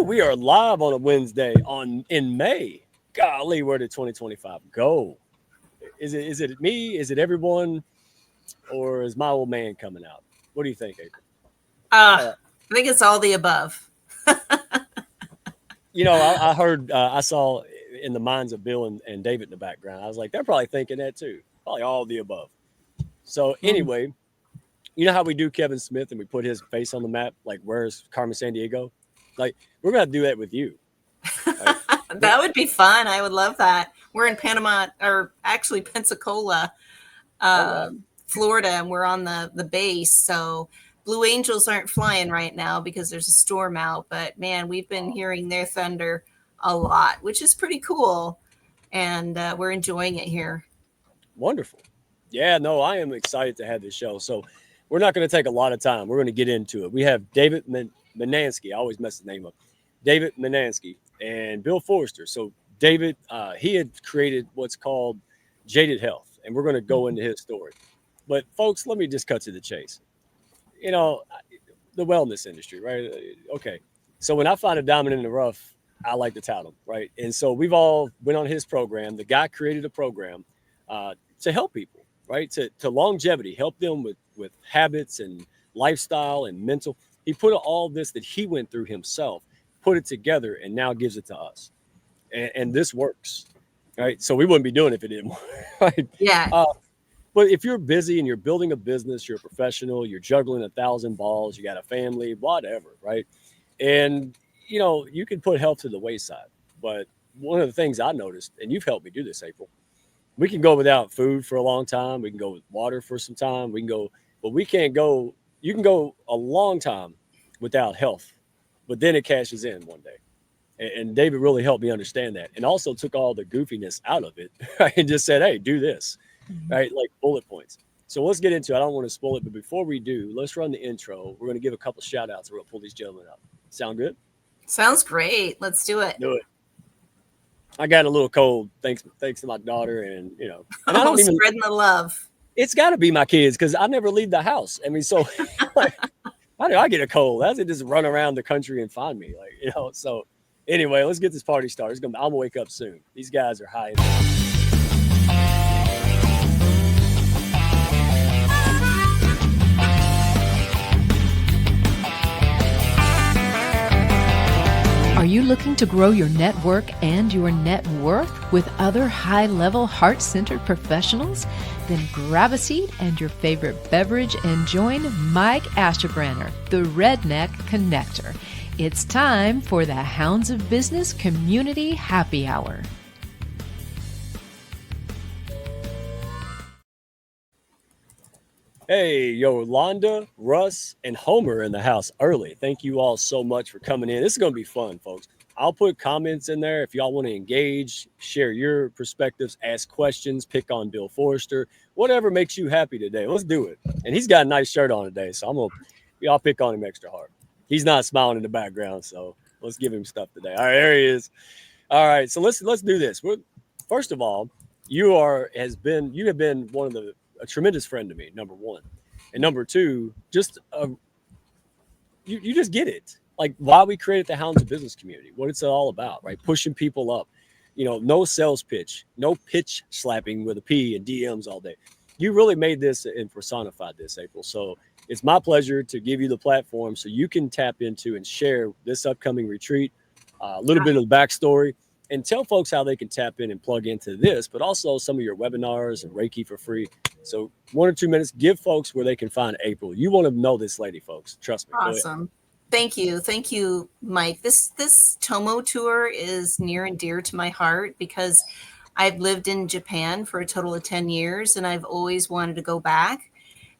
Woo, we are live on a Wednesday in May. Golly, where did 2025 go? Is it me? Is it everyone? Or is my old man coming out? What do you think, April? Uh, I think it's all the above. I heard, I saw in the minds of Bill and David in the background. I was like, they're probably thinking that too. Probably all the above. So Mm. anyway, you know how we do Kevin Smith and we put his face on the map? Like, where's Carmen San Diego? Like, we're going to do that with you. Right? That would be fun. I would love that. We're in Panama, or actually Pensacola, Oh, wow. Florida, and we're on the base. So Blue Angels aren't flying right now because there's a storm out. But man, we've been hearing their thunder a lot, which is pretty cool. And we're enjoying it here. Wonderful. Yeah, no, I am excited to have this show. So we're not going to take a lot of time. We're going to get into it. We have David Manansky. I always mess the name up. David Manansky and Bill Forrester. So David, he had created what's called Jaded Health, and we're going to go into his story. But folks, let me just cut to the chase. You know, the wellness industry, right? Okay. So when I find a diamond in the rough, I like to tout them, right? And so we've all went on his program. The guy created a program to help people, right? To longevity, help them with habits and lifestyle and mental. He put all this that he went through himself, put it together, and now gives it to us. And this works, right? So we wouldn't be doing it if it didn't work, right? Yeah. Uh, but if you're busy and you're building a business, you're a professional, you're juggling 1,000 balls, you got a family, whatever, right? And you can put health to the wayside. But one of the things I noticed, and you've helped me do this, April, we can go without food for a long time. We can go with water for some time. We can go, but we can't go. You can go a long time without health, but then it cashes in one day. And David really helped me understand that, and also took all the goofiness out of it, right? And just said, "Hey, do this." Right? Like bullet points. So let's get into it. I don't want to spoil it, but before we do, let's run the intro. We're going to give a couple shout outs. We're going to pull these gentlemen up. Sound good? Sounds great. Let's do it. Do it. I got a little cold, thanks to my daughter, and I Oh, don't even. spreading the love. It's got to be my kids because I never leave the house. I mean, so like, how do I get a cold? How does it just run around the country and find me? So anyway, let's get this party started. I'm gonna wake up soon. These guys are high. Are you looking to grow your network and your net worth with other high-level, heart-centered professionals? Then grab a seat and your favorite beverage and join Mike Asherbranner, the Redneck Connector. It's time for the Hounds of Business Community Happy Hour. Hey, Yolanda, Russ, and Homer in the house early. Thank you all so much for coming in. This is going to be fun, folks. I'll put comments in there if y'all want to engage, share your perspectives, ask questions, pick on Bill Forrester, whatever makes you happy today. Let's do it. And he's got a nice shirt on today, so y'all pick on him extra hard. He's not smiling in the background, so let's give him stuff today. All right, there he is. All right, so let's do this. First of all, you have been a tremendous friend to me, number one. And number two, just you just get it. Like why we created the Hounds of Business Community, what it's all about, right? Pushing people up. No sales pitch, no pitch slapping with a P and DMs all day. You really made this and personified this, April. So it's my pleasure to give you the platform so you can tap into and share this upcoming retreat, a little bit of the backstory, and tell folks how they can tap in and plug into this, but also some of your webinars and Reiki for free. So 1 or 2 minutes, give folks where they can find April. You want to know this lady, folks. Trust me. Awesome. Thank you, Mike. This Tomo tour is near and dear to my heart because I've lived in Japan for a total of 10 years and I've always wanted to go back.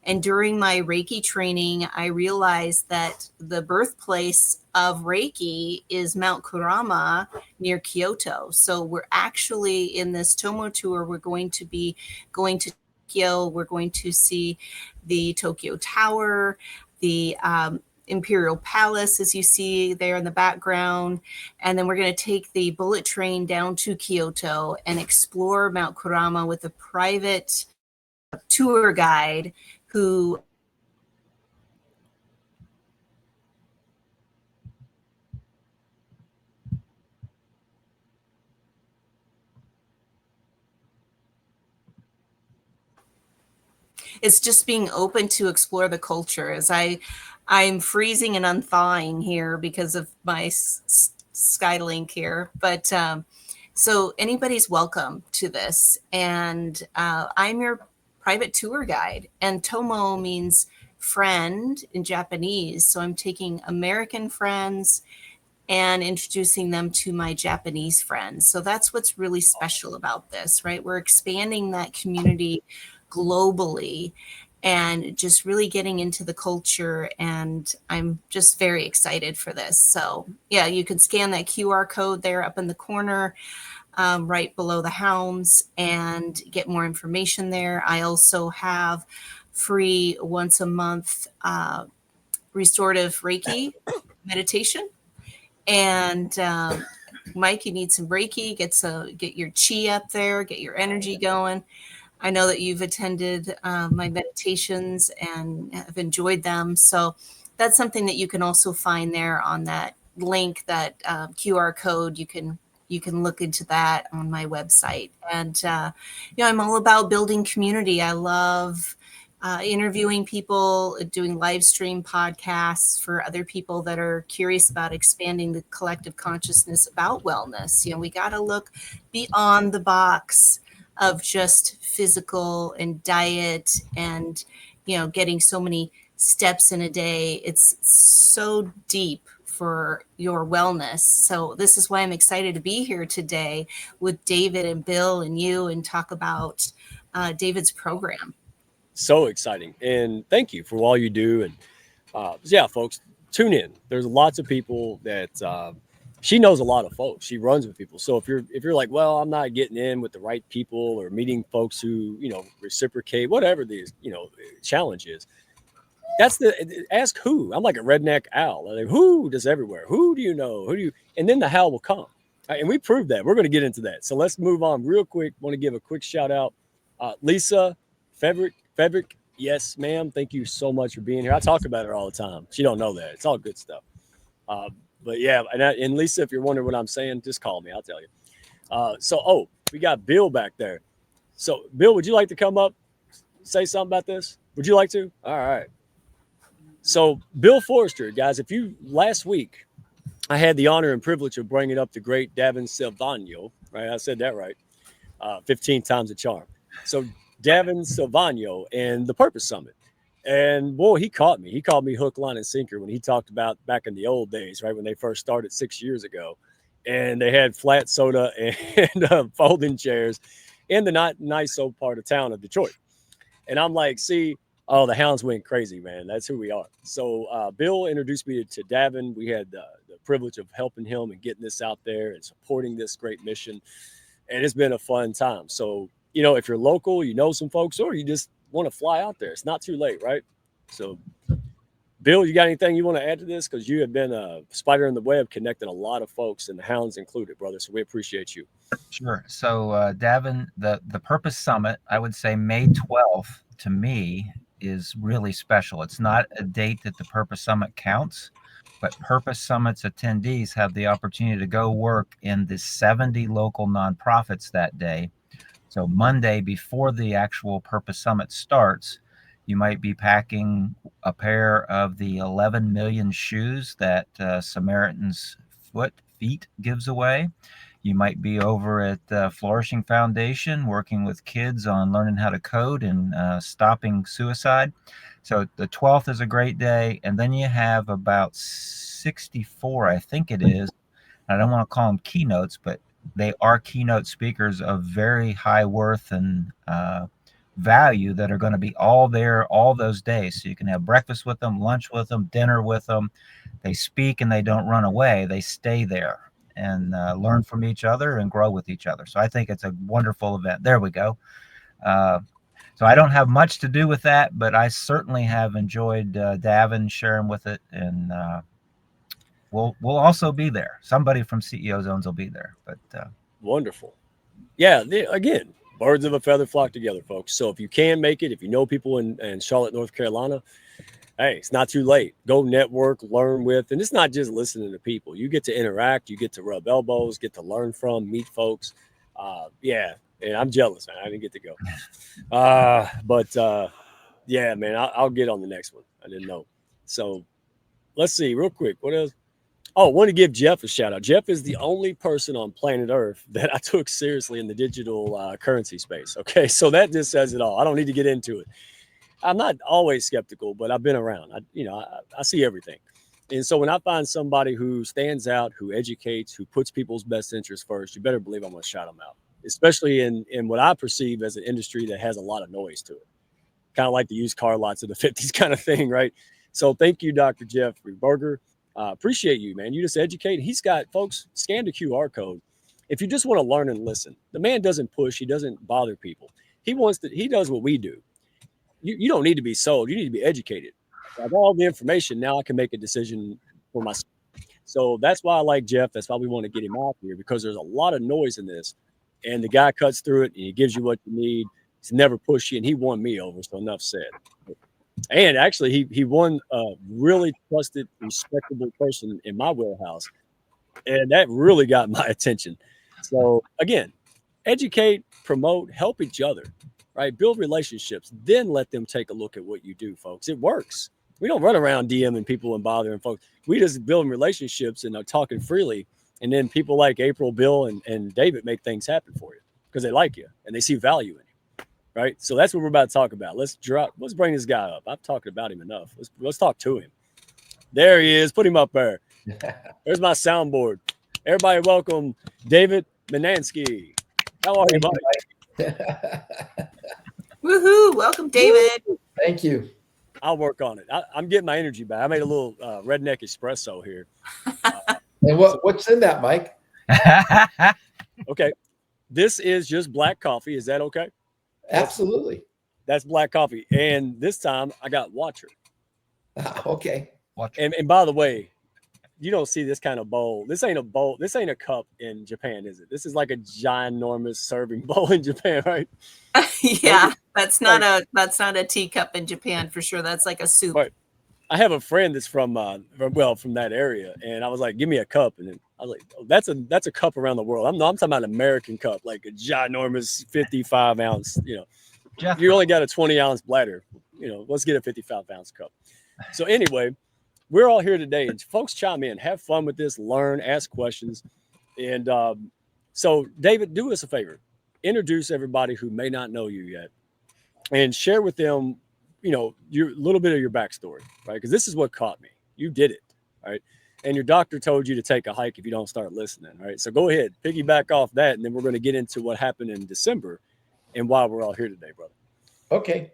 And during my Reiki training, I realized that the birthplace of Reiki is Mount Kurama near Kyoto. So we're actually in this Tomo tour, we're going to be going to Tokyo. We're going to see the Tokyo Tower, the Imperial Palace, as you see there in the background. And then we're going to take the bullet train down to Kyoto and explore Mount Kurama with a private tour guide who it's just being open to explore the culture. I'm freezing and unthawing here because of my Skylink here, but so anybody's welcome to this. And I'm your private tour guide, and Tomo means friend in Japanese. So I'm taking American friends and introducing them to my Japanese friends. So that's what's really special about this, right? We're expanding that community globally and just really getting into the culture. And I'm just very excited for this. So, yeah, you can scan that QR code there up in the corner, right below the hounds, and get more information there. I also have free once a month restorative Reiki meditation. And Mike, you need some Reiki, get your chi up there, get your energy going. I know that you've attended my meditations and have enjoyed them. So that's something that you can also find there on that link, that QR code. You can look into that on my website. And I'm all about building community. I love interviewing people, doing live stream podcasts for other people that are curious about expanding the collective consciousness about wellness. We got to look beyond the box of just physical and diet and, getting so many steps in a day. It's so deep for your wellness. So this is why I'm excited to be here today with David and Bill and you, and talk about David's program. So exciting. And thank you for all you do. And yeah, folks, tune in. There's lots of people that she knows a lot of folks. She runs with people. So if you're like, well, I'm not getting in with the right people or meeting folks who, reciprocate, whatever the, challenge is, that's the ask who. I'm like a redneck owl. Like, who does everywhere? Who do you know? And then the how will come. And we proved that. We're going to get into that. So let's move on real quick. Want to give a quick shout out. Lisa Frederick, yes, ma'am. Thank you so much for being here. I talk about her all the time. She don't know that. It's all good stuff. But yeah, and Lisa, if you're wondering what I'm saying, just call me. I'll tell you. We got Bill back there. So, Bill, would you like to come up, say something about this? Would you like to? All right. So, Bill Forrester, guys, last week, I had the honor and privilege of bringing up the great Davin Silvano, right? I said that right. 15 times a charm. So, Davin Silvano and the Purpose Summit. And boy, he caught me. He called me hook, line, and sinker when he talked about back in the old days, right? When they first started 6 years ago. And they had flat soda and folding chairs in the not nice old part of town of Detroit. And I'm like, see, the hounds went crazy, man. That's who we are. So Bill introduced me to Davin. We had the privilege of helping him and getting this out there and supporting this great mission. And it's been a fun time. So, if you're local, some folks, or you just want to fly out there, it's not too late, right? So, Bill, you got anything you want to add to this? Because you have been a spider in the web connecting a lot of folks, and the hounds included, brother. So we appreciate you. Sure. So, Davin, the Purpose Summit, I would say May 12th to me is really special. It's not a date that the Purpose Summit counts, but Purpose Summit's attendees have the opportunity to go work in the 70 local nonprofits that day. So Monday, before the actual Purpose Summit starts, you might be packing a pair of the 11 million shoes that Samaritan's Feet gives away. You might be over at the Flourishing Foundation working with kids on learning how to code and stopping suicide. So the 12th is a great day. And then you have about 64, I think it is. I don't want to call them keynotes, but they are keynote speakers of very high worth and value that are going to be all there all those days. So you can have breakfast with them, lunch with them, dinner with them. They speak and they don't run away. They stay there and learn from each other and grow with each other. So I think it's a wonderful event. There we go. So I don't have much to do with that, but I certainly have enjoyed Davin sharing with it, and we'll also be there. Somebody from CEO Zones will be there. But wonderful. Yeah, again, birds of a feather flock together, folks. So if you can make it, if you know people in Charlotte, North Carolina, hey, it's not too late. Go network, learn with, and it's not just listening to people. You get to interact, you get to rub elbows, get to learn from, meet folks. Yeah, and I'm jealous, man. I didn't get to go. But Yeah, man, I'll get on the next one. I didn't know. So let's see real quick. What else? Oh, I want to give Jeff a shout out. Jeff is the only person on planet Earth that I took seriously in the digital currency space. Okay, so that just says it all. I don't need to get into it. I'm not always skeptical, but I've been around. I see everything. And so when I find somebody who stands out, who educates, who puts people's best interests first, you better believe I'm going to shout them out, especially in what I perceive as an industry that has a lot of noise to it. Kind of like the used car lots of the 50s kind of thing, right? So thank you, Dr. Jeffrey Berger. Appreciate you, man. You just educate. He's got, folks, scan the QR code. If you just want to learn and listen, the man doesn't push. He doesn't bother people. He does what we do. You don't need to be sold. You need to be educated. I have all the information. Now I can make a decision for myself. So that's why I like Jeff. That's why we want to get him out here, because there's a lot of noise in this. And the guy cuts through it and he gives you what you need. He's never pushy, and he won me over. So enough said. And actually, he won a really trusted, respectable person in my wheelhouse. And that really got my attention. So again, educate, promote, help each other, right? Build relationships, then let them take a look at what you do, folks. It works. We don't run around DMing people and bothering folks. We just build relationships and are talking freely. And then people like April, Bill, and David make things happen for you because they like you and they see value in you, right? So that's what we're about to talk about. Let's bring this guy up. I've talked about him enough. Let's talk to him. There he is. Put him up there. There's my soundboard. Everybody welcome David Menansky. How are you, Mike? Woohoo! Welcome, David. Thank you. I'll work on it. I'm getting my energy back. I made a little redneck espresso here. And what's in that, Mike? Okay. This is just black coffee. Is that okay? Absolutely. That's black coffee. And this time I got Watcher. Okay. And by the way, you don't see this kind of bowl. This ain't a bowl. This ain't a cup in Japan, is it? This is like a ginormous serving bowl in Japan, right? Yeah, that's not a teacup in Japan for sure. That's like a soup. Right. I have a friend that's from that area, and I was like, "Give me a cup," and then I was like, oh, "That's a cup around the world." I'm talking about an American cup, like a ginormous 55 ounce. Jeff, You only got a 20-ounce bladder. Let's get a 55-ounce cup. So anyway, we're all here today, and folks, chime in, have fun with this, learn, ask questions, and so David, do us a favor, introduce everybody who may not know you yet, and share with them, your little bit of your backstory, right? Because this is what caught me. You did it, right? And your doctor told you to take a hike if you don't start listening, right? So go ahead, piggyback off that, and then we're going to get into what happened in December and why we're all here today, brother. Okay.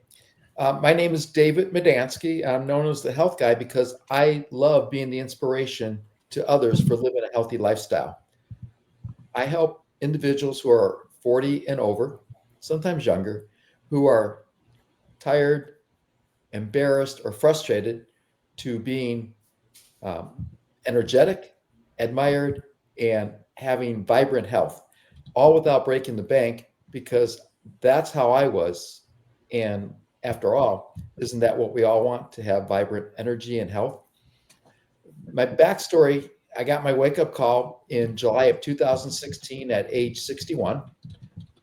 My name is David Medansky. I'm known as the health guy because I love being the inspiration to others for living a healthy lifestyle. I help individuals who are 40 and over, sometimes younger, who are tired, embarrassed, or frustrated to being energetic, admired, and having vibrant health, all without breaking the bank, because that's how I was. And after all, isn't that what we all want, to have vibrant energy and health? My backstory, I got my wake-up call in July of 2016 at age 61.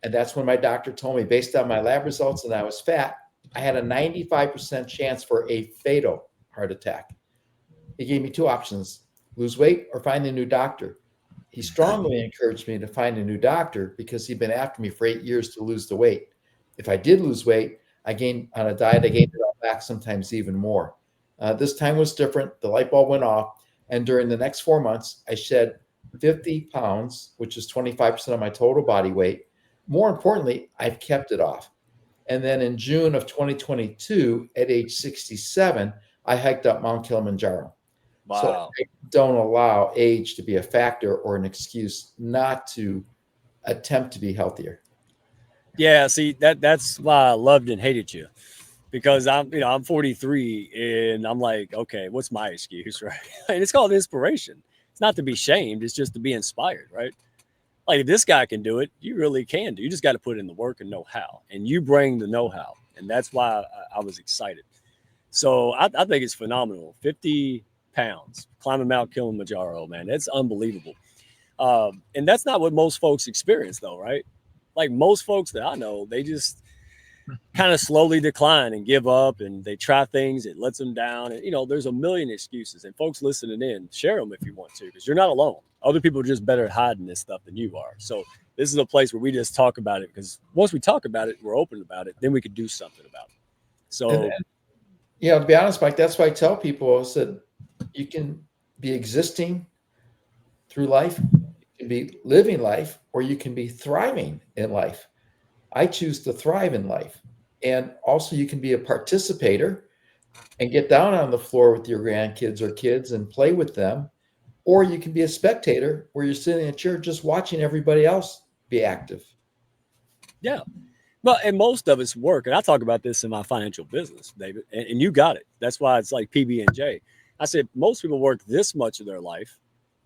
And that's when my doctor told me, based on my lab results and I was fat, I had a 95% chance for a fatal heart attack. He gave me two options: lose weight or find a new doctor. He strongly encouraged me to find a new doctor because he'd been after me for 8 years to lose the weight. If I did lose weight, I gained on a diet, I gained it all back, sometimes even more. This time was different. The light bulb went off. And during the next 4 months, I shed 50 pounds, which is 25% of my total body weight. More importantly, I've kept it off. And then in June of 2022, at age 67, I hiked up Mount Kilimanjaro. Wow. So I don't allow age to be a factor or an excuse not to attempt to be healthier. Yeah, see, that's why I loved and hated you, because I'm 43 and I'm like, okay, what's my excuse, right? And it's called inspiration. It's not to be shamed. It's just to be inspired, right? Like, if this guy can do it, you really can do. You just got to put in the work and know how, and you bring the know-how, and that's why I was excited. So I think it's phenomenal. 50 pounds climbing Mount Kilimanjaro, man, that's unbelievable. And that's not what most folks experience, though, right? Like, most folks that I know, they just kind of slowly decline and give up, and they try things, it lets them down. And, there's a million excuses. And folks listening in, share them if you want to, because you're not alone. Other people are just better at hiding this stuff than you are. So this is a place where we just talk about it, because once we talk about it, we're open about it, then we could do something about it. So, to be honest, Mike, that's why I tell people, I said, you can be existing through life, you can be living life, or you can be thriving in life. I choose to thrive in life. And also you can be a participator and get down on the floor with your grandkids or kids and play with them. Or you can be a spectator where you're sitting in a chair just watching everybody else be active. Yeah. Well, and most of us work, and I talk about this in my financial business, David, and you got it. That's why it's like PB&J. I said most people work this much of their life,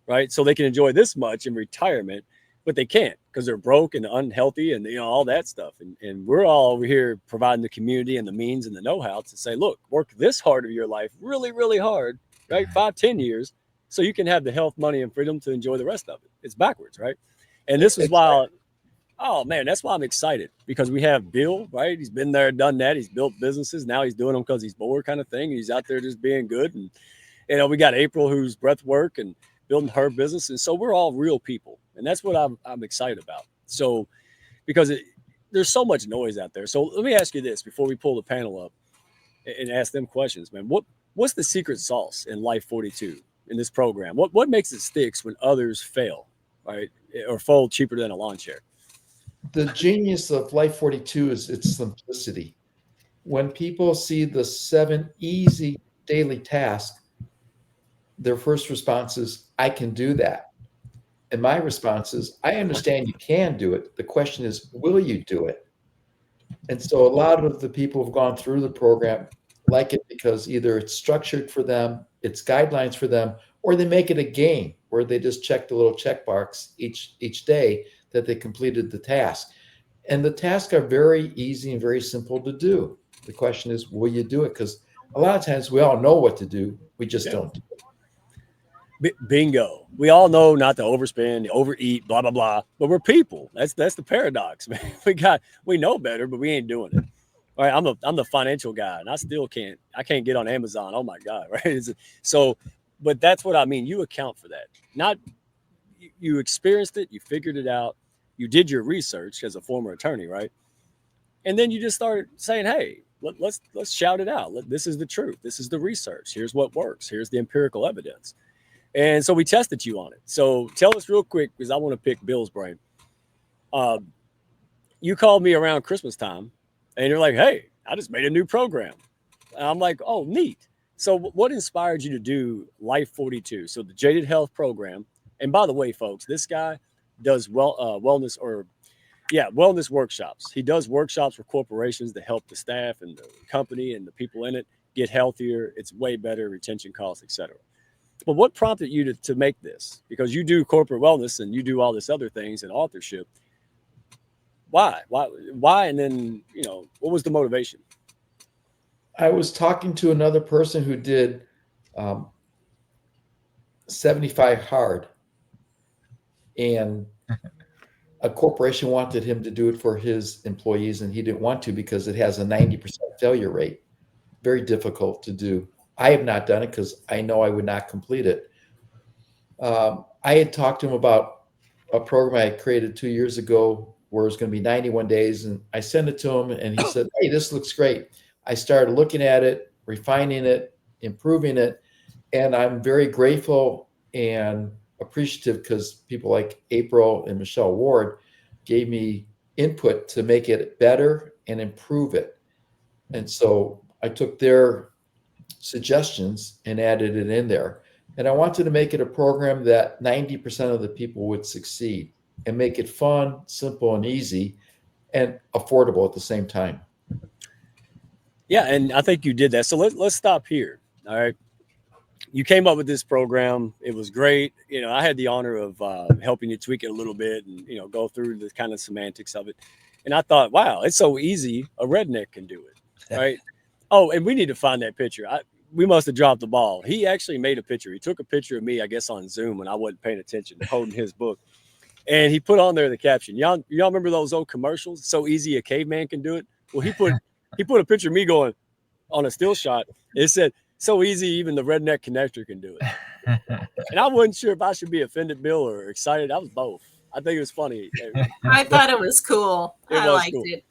right? So they can enjoy this much in retirement, but they can't because they're broke and unhealthy and all that stuff. And we're all over here providing the community and the means and the know-how to say, look, work this hard of your life really, really hard, right? 5-10 years, so you can have the health, money, and freedom to enjoy the rest of it. It's backwards, right? And this is why, oh man, that's why I'm excited, because we have Bill, right? He's been there, done that. He's built businesses. Now he's doing them because he's bored, kind of thing. He's out there just being good. And we got April, who's breath work and building her business. And so we're all real people. And that's what I'm excited about. So, because there's so much noise out there. So let me ask you this before we pull the panel up and ask them questions, man. What's the secret sauce in Life 42 in this program? What makes it sticks when others fail, right? Or fold cheaper than a lawn chair? The genius of Life 42 is its simplicity. When people see the 7 easy daily tasks, their first response is, I can do that. And my response is, I understand you can do it. The question is, will you do it? And so a lot of the people who've gone through the program like it because either it's structured for them, it's guidelines for them, or they make it a game where they just check the little check box each day that they completed the task. And the tasks are very easy and very simple to do. The question is, will you do it? Because a lot of times we all know what to do. We just don't do it. Bingo. We all know not to overspend, overeat, blah, blah, blah. But we're people. That's the paradox, man. We know better, but we ain't doing it. All right. I'm the financial guy, and I still can't get on Amazon. Oh my God. Right. So, but that's what I mean. You account for that. Not you experienced it, you figured it out, you did your research as a former attorney, right? And then you just started saying, hey, let's shout it out. This is the truth. This is the research. Here's what works. Here's the empirical evidence. And so we tested you on it. So tell us real quick, because I want to pick Bill's brain. You called me around Christmas time, and you're like, hey, I just made a new program. And I'm like, oh, neat. So what inspired you to do Life 42? So the Jaded Health program. And by the way, folks, this guy does wellness workshops. He does workshops for corporations to help the staff and the company and the people in it get healthier. It's way better, retention costs, etc. But what prompted you to make this? Because you do corporate wellness and you do all this other things and authorship. Why? And then, what was the motivation? I was talking to another person who did 75 hard, and a corporation wanted him to do it for his employees, and he didn't want to because it has a 90% failure rate. Very difficult to do. I have not done it because I know I would not complete it. I had talked to him about a program I created 2 years ago where it's going to be 91 days. And I sent it to him and he said, hey, this looks great. I started looking at it, refining it, improving it. And I'm very grateful and appreciative because people like April and Michelle Ward gave me input to make it better and improve it. And so I took their suggestions and added it in there. And I wanted to make it a program that 90% of the people would succeed and make it fun, simple, and easy and affordable at the same time. Yeah, and I think you did that. So let's stop here. All right. You came up with this program. It was great. I had the honor of helping you tweak it a little bit and, go through the kind of semantics of it. And I thought, wow, it's so easy. A redneck can do it. Right. Oh, and we need to find that picture. We must have dropped the ball. He actually made a picture. He took a picture of me, I guess, on Zoom when I wasn't paying attention, holding his book. And he put on there the caption. Y'all remember those old commercials? So easy a caveman can do it. Well, he put a picture of me going on a still shot. It said, "So easy, even the redneck connector can do it." And I wasn't sure if I should be offended, Bill, or excited. I was both. I think it was funny. I thought it was cool. It I was liked cool. it.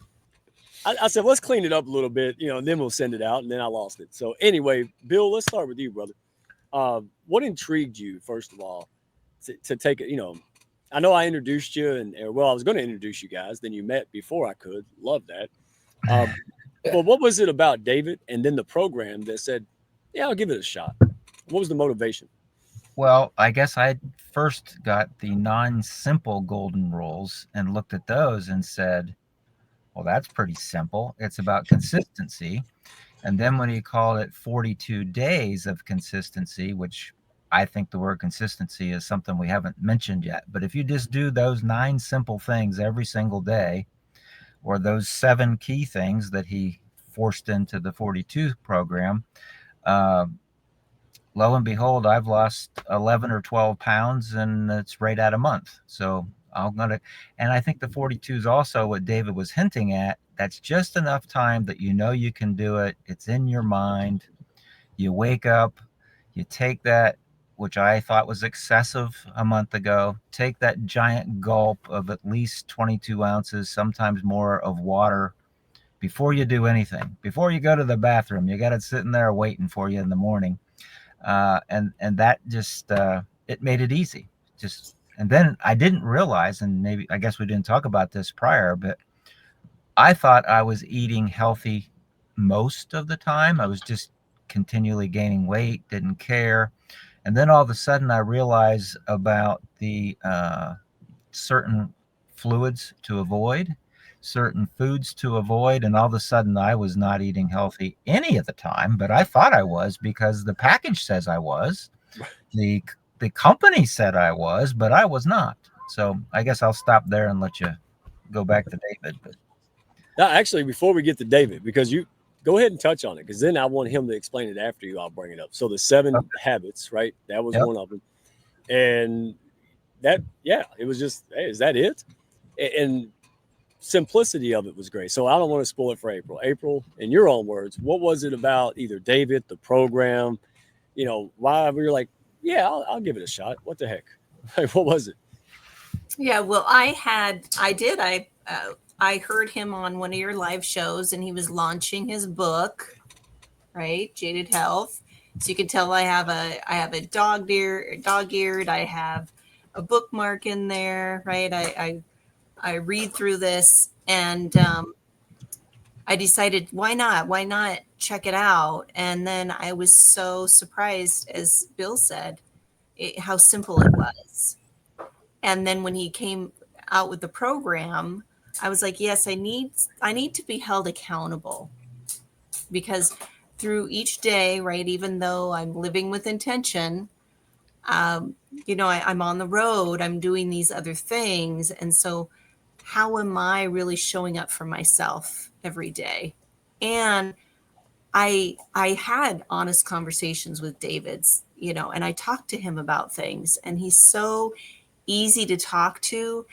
I said, let's clean it up a little bit, and then we'll send it out. And then I lost it. So anyway, Bill, let's start with you, brother. What intrigued you, first of all, to take it? I know I introduced you, and I was going to introduce you guys. Then you met before I could. Love that. But what was it about David and then the program that said, yeah, I'll give it a shot? What was the motivation? Well, I guess I first got the non-simple golden rules and looked at those and said, well, that's pretty simple. It's about consistency. And then when he called it 42 days of consistency, which I think the word consistency is something we haven't mentioned yet. But if you just do those 9 simple things every single day, or those 7 key things that he forced into the 42 program, lo and behold, I've lost 11 or 12 pounds, and it's right at a month. So and I think the 42 is also what David was hinting at. That's just enough time that you can do it. It's in your mind. You wake up, you take that, which I thought was excessive a month ago, take that giant gulp of at least 22 ounces, sometimes more, of water before you do anything. Before you go to the bathroom, you got it sitting there waiting for you in the morning. And that just, it made it easy. And then I didn't realize, and maybe, I guess we didn't talk about this prior, but I thought I was eating healthy most of the time. I was just continually gaining weight, didn't care. And then all of a sudden I realized about the certain fluids to avoid, certain foods to avoid. And all of a sudden I was not eating healthy any of the time, but I thought I was because the package says I was. The company said I was, but I was not. So I guess I'll stop there and let you go back to David. But actually, before we get to David, because you go ahead and touch on it, because then I want him to explain it after you. I'll bring it up. So the 7 habits, right? That was one of them. And that, it was just, hey, is that it? And simplicity of it was great. So I don't want to spoil it for April. April, in your own words, what was it about either David, the program, why we were like, yeah, I'll give it a shot. What the heck? What was it? Yeah, well, I heard him on one of your live shows, and he was launching his book, right? Jaded Health. So you can tell I have a dog-eared. I have a bookmark in there, right? I read through this, and I decided, why not check it out? And then I was so surprised, as Bill said, how simple it was. And then when he came out with the program, I was like, yes, I need to be held accountable, because through each day, right, even though I'm living with intention, I'm on the road, I'm doing these other things. And so how am I really showing up for myself every day? And I had honest conversations with David's, and I talked to him about things, and he's so easy to talk to,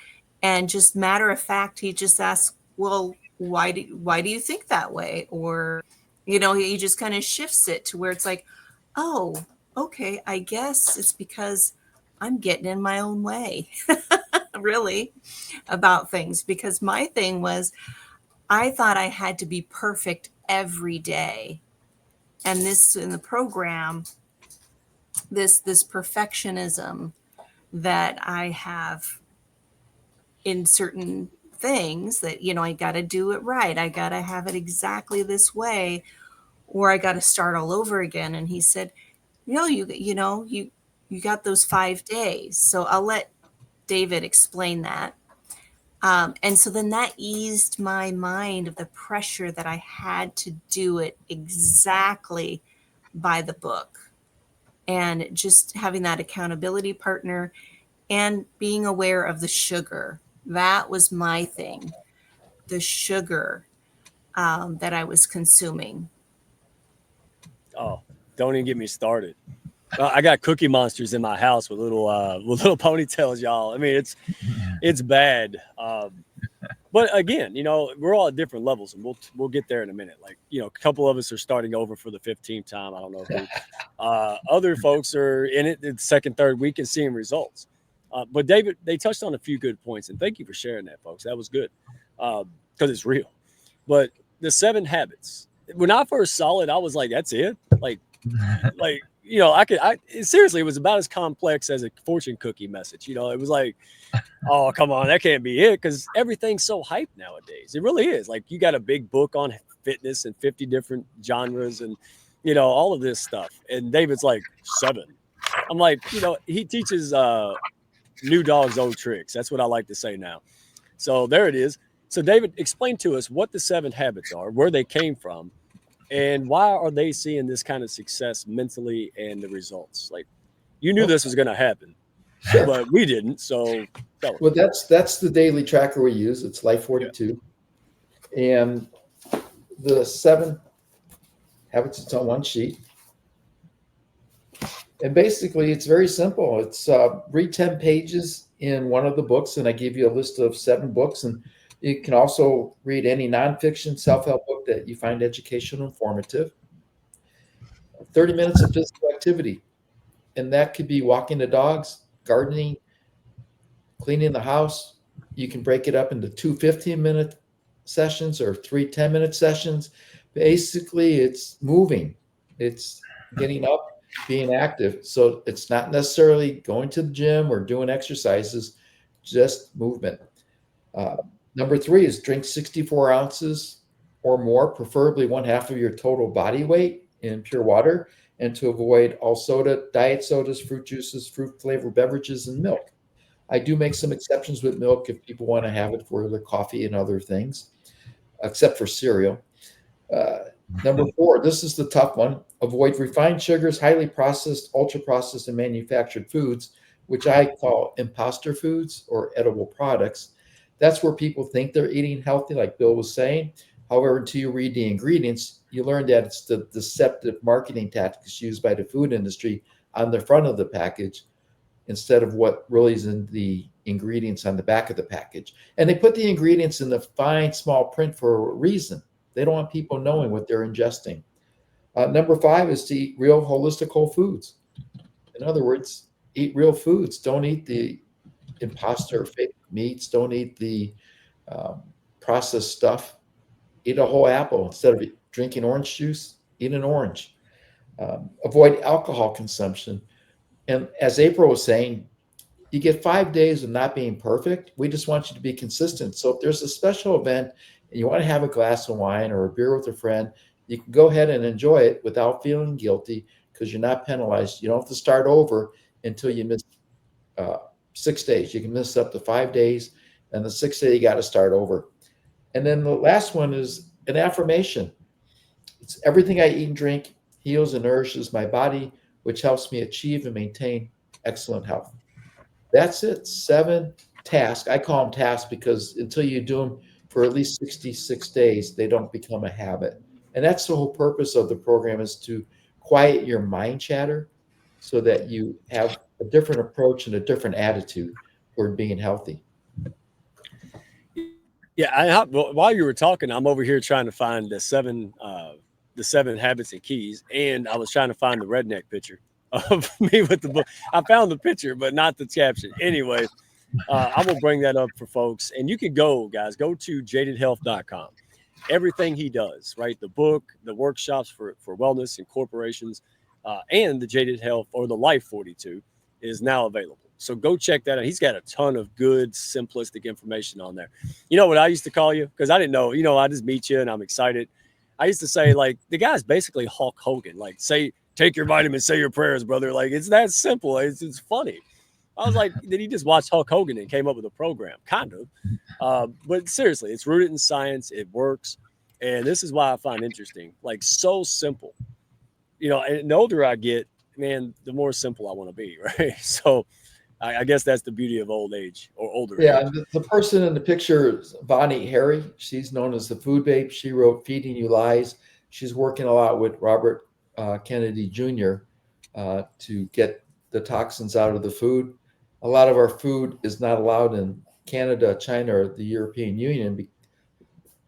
and just matter of fact, he just asks, well, why do you think that way? Or, he just kind of shifts it to where it's like, oh, okay, I guess it's because I'm getting in my own way, really, about things. Because my thing was, I thought I had to be perfect every day. And this, in the program, this perfectionism that I have in certain things, that, I got to do it right. I got to have it exactly this way, or I got to start all over again. And he said, you got those 5 days. So I'll let David explain that. And so then that eased my mind of the pressure that I had to do it exactly by the book, and just having that accountability partner and being aware of the sugar. That was my thing, the sugar that I was consuming. Oh, don't even get me started. I got Cookie Monsters in my house with little ponytails, y'all. I mean, it's bad. But again, we're all at different levels, and we'll get there in a minute. Like, a couple of us are starting over for the 15th time. I don't know who. Other folks are in it the second, third week and seeing results. But David, they touched on a few good points, and thank you for sharing that, folks. That was good because it's real. But the 7 habits. When I first saw it, I was like, "That's it." Like seriously, it was about as complex as a fortune cookie message. It was like, oh, come on, that can't be it, because everything's so hyped nowadays. It really is. Like, you got a big book on fitness and 50 different genres and all of this stuff. And David's like, 7. I'm like, he teaches new dogs old tricks. That's what I like to say now. So there it is. So David, explain to us what the 7 habits are, where they came from, and why are they seeing this kind of success mentally and the results? Like, you knew this was going to happen, Sure. but we didn't. So well, that's the daily tracker we use. It's Life 42. Yeah. And the 7 habits, it's on one sheet. And basically, it's very simple. It's read 10 pages in one of the books, and I give you a list of 7 books. And you can also read any nonfiction self-help book that you find educational, informative. 30 minutes of physical activity. And that could be walking the dogs, gardening, cleaning the house. You can break it up into 2 15-minute sessions or 3 10-minute sessions. Basically, it's moving. It's getting up, being active. So it's not necessarily going to the gym or doing exercises, just movement. Number 3 is drink 64 ounces or more, preferably 1/2 of your total body weight in pure water, and to avoid all diet sodas, fruit juices, fruit flavored beverages, and milk. I do make some exceptions with milk if people want to have it for their coffee and other things, except for cereal. Number 4, this is the tough one. Avoid refined sugars, highly processed, ultra processed, and manufactured foods, which I call imposter foods or edible products. That's where people think they're eating healthy, like Bill was saying. However, until you read the ingredients, you learn that it's the deceptive marketing tactics used by the food industry on the front of the package instead of what really is in the ingredients on the back of the package. And they put the ingredients in the fine, small print for a reason. They don't want people knowing what they're ingesting. Number 5 is to eat real holistic whole foods. In other words, eat real foods. Don't eat the imposter fake meats. Don't eat the processed stuff. Eat a whole apple. Instead of drinking orange juice, eat an orange. Avoid alcohol consumption. And as April was saying, you get 5 days of not being perfect. We just want you to be consistent. So if there's a special event and you want to have a glass of wine or a beer with a friend, you can go ahead and enjoy it without feeling guilty because you're not penalized. You don't have to start over until you miss 6 days. You can miss up to 5 days, and the 6th day you got to start over. And then the last one is an affirmation. It's everything I eat and drink heals and nourishes my body, which helps me achieve and maintain excellent health. That's it. 7 tasks. I call them tasks because until you do them for at least 66 days, they don't become a habit. And that's the whole purpose of the program, is to quiet your mind chatter so that you have a different approach and a different attitude toward being healthy. Yeah, while you were talking, I'm over here trying to find the 7 habits and keys, and I was trying to find the redneck picture of me with the book. I found the picture, but not the caption. Anyway, I will bring that up for folks, and you can go, guys, go to jadedhealth.com. Everything he does, right? The book, the workshops for wellness and corporations, and the Jaded Health or the Life 42 is now available. So go check that out. He's got a ton of good, simplistic information on there. You know what I used to call you? Because I didn't know, I just meet you and I'm excited. I used to say, like, the guy's basically Hulk Hogan. Like, take your vitamins, say your prayers, brother. Like, it's that simple. It's funny. I was like, did he just watch Hulk Hogan and came up with a program? Kind of. But seriously, it's rooted in science. It works. And this is why I find interesting. Like, so simple. And the older I get, man, the more simple I want to be, right? So I guess that's the beauty of old age or older age. Yeah, the person in the picture is Bonnie Harry. She's known as the Food Babe. She wrote Feeding You Lies. She's working a lot with Robert Kennedy Jr. To get the toxins out of the food. A lot of our food is not allowed in Canada, China, or the European Union.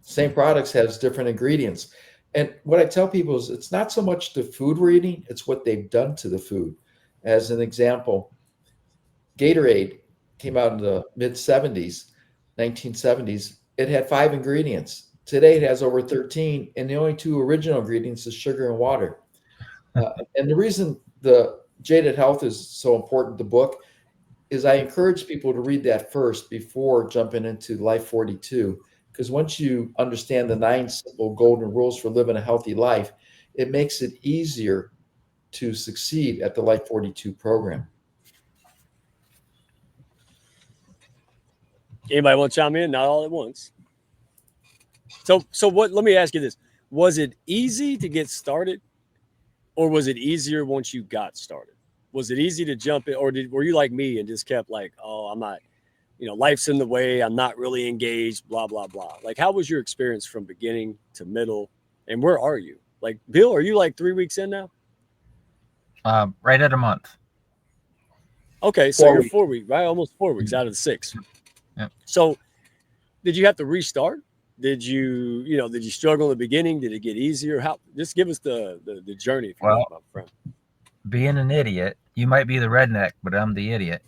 Same products has different ingredients. And what I tell people is it's not so much the food we're eating, it's what they've done to the food. As an example, Gatorade came out in the mid 70s, 1970s. It had 5 ingredients. Today it has over 13, and the only 2 original ingredients is sugar and water. And the reason the Jaded Health is so important, the book, is I encourage people to read that first before jumping into Life 42. Because once you understand the 9 simple golden rules for living a healthy life, it makes it easier to succeed at the Life 42 program. Anybody want to chime in? Not all at once. So what? Let me ask you this: was it easy to get started, or was it easier once you got started? Was it easy to jump in, or were you like me and just kept like, oh, I'm not, life's in the way, I'm not really engaged, blah blah blah? Like, how was your experience from beginning to middle, and where are you? Like, Bill, are you like 3 weeks in now? Right at a month. Okay, so you're 4 weeks, right? Almost 4 weeks out of the 6. Yep. So, did you have to restart? Did you struggle in the beginning? Did it get easier? How? Just give us the journey, if you Well, want, my friend. Being an idiot, you might be the redneck, but I'm the idiot.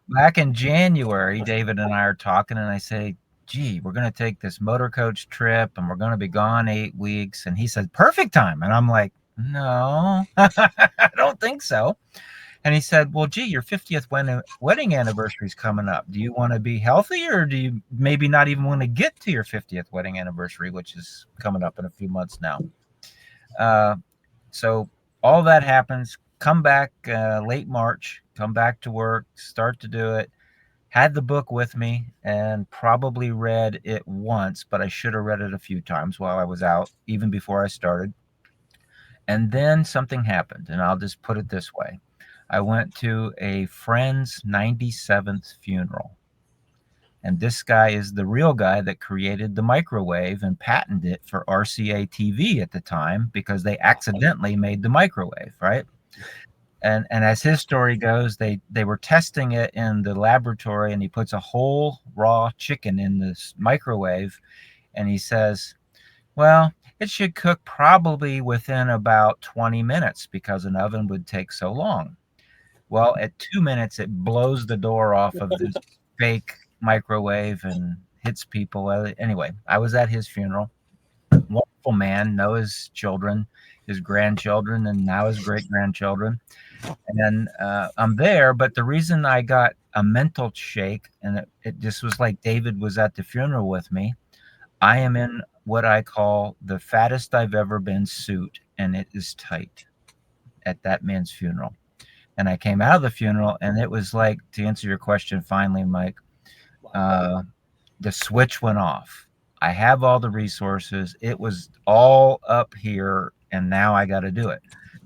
Back in January, David and I are talking, and I say, gee, we're going to take this motor coach trip, and we're going to be gone 8 weeks. And he said, perfect time. And I'm like, no, I don't think so. And he said, well, gee, your 50th wedding anniversary is coming up. Do you want to be healthy, or do you maybe not even want to get to your 50th wedding anniversary, which is coming up in a few months now? So all that happens, come back late March, come back to work, start to do it. Had the book with me and probably read it once, but I should have read it a few times while I was out, even before I started. And then something happened, and I'll just put it this way. I went to a friend's 97th funeral. And this guy is the real guy that created the microwave and patented it for RCA TV at the time, because they accidentally made the microwave, right? And as his story goes, they were testing it in the laboratory, and he puts a whole raw chicken in this microwave, and he says, well, it should cook probably within about 20 minutes because an oven would take so long. Well, at 2 minutes, it blows the door off of this fake microwave and hits people. Anyway, I was at his funeral. Wonderful man, know his children, his grandchildren, and now his great-grandchildren. And I'm there, but the reason I got a mental shake, and it just was like David was at the funeral with me, I am in what I call the fattest I've ever been suit, and it is tight at that man's funeral. And I came out of the funeral, and it was like, to answer your question finally, Mike, the switch went off. I have all the resources. It was all up here, and now I got to do it.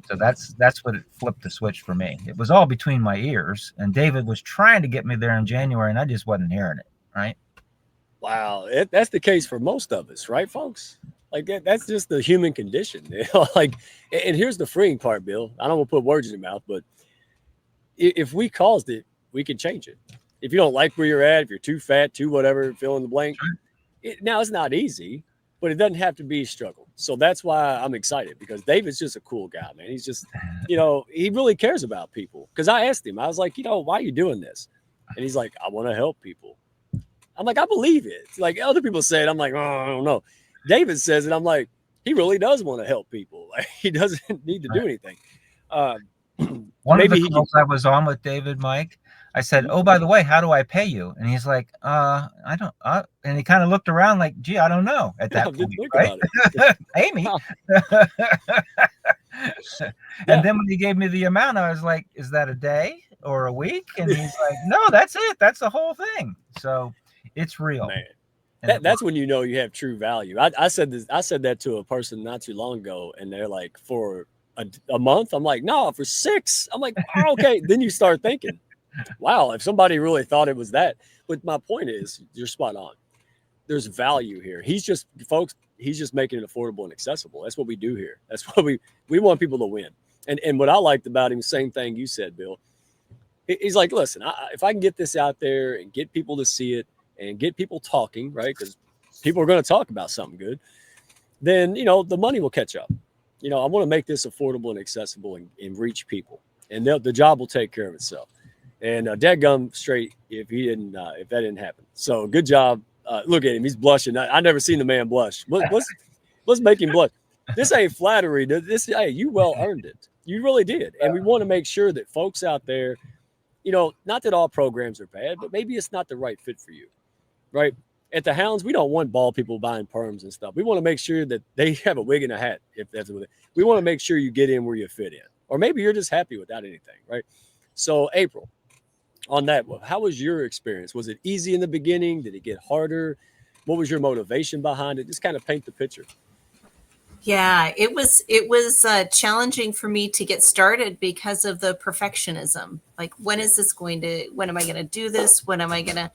So that's what it flipped the switch for me. It was all between my ears, and David was trying to get me there in January, and I just wasn't hearing it, right? Wow, that's the case for most of us, right, folks? Like that's just the human condition. Like, and here's the freeing part, Bill. I don't want to put words in your mouth, but if we caused it, we can change it. If you don't like where you're at, if you're too fat, too whatever, fill in the blank. Now, it's not easy, but it doesn't have to be a struggle. So that's why I'm excited, because David's just a cool guy, man. He's just, he really cares about people. Because I asked him, I was like, why are you doing this? And he's like, I want to help people. I'm like, I believe it. Like other people say it, I'm like, oh, I don't know. David says it, I'm like, he really does want to help people. Like, he doesn't need to do anything. One of the calls I was on with David, Mike, I said, oh, by the way, how do I pay you? And he's like, I don't, and he kind of looked around like, gee, I don't know at that point, right? Pay me. And then when he gave me the amount, I was like, is that a day or a week? And he's like, no, that's it. That's the whole thing. So it's real. Man. That's when you know you have true value. I said that to a person not too long ago, and they're like, for a month? I'm like, no, for 6. I'm like, oh, okay. Then you start thinking, wow, if somebody really thought it was that. But my point is, you're spot on. There's value here. He's just making it affordable and accessible. That's what we do here. That's what we want people to win. And what I liked about him, same thing you said, Bill. He's like, listen, if I can get this out there and get people to see it and get people talking, right? Because people are going to talk about something good, then, the money will catch up. I want to make this affordable and accessible and reach people, and the job will take care of itself. And dadgum straight if if that didn't happen. So good job. Look at him; he's blushing. I never seen the man blush. Let's make him blush. This ain't flattery. Hey, you well earned it. You really did. And we want to make sure that folks out there, not that all programs are bad, but maybe it's not the right fit for you, right? At the Hounds, we don't want bald people buying perms and stuff. We want to make sure that they have a wig and a hat. If that's what we want to make sure you get in where you fit in, or maybe you're just happy without anything, right? So, April, on that, how was your experience? Was it easy in the beginning? Did it get harder? What was your motivation behind it? Just kind of paint the picture. Yeah, it was challenging for me to get started because of the perfectionism. Like, when am I going to do this? When am I going to,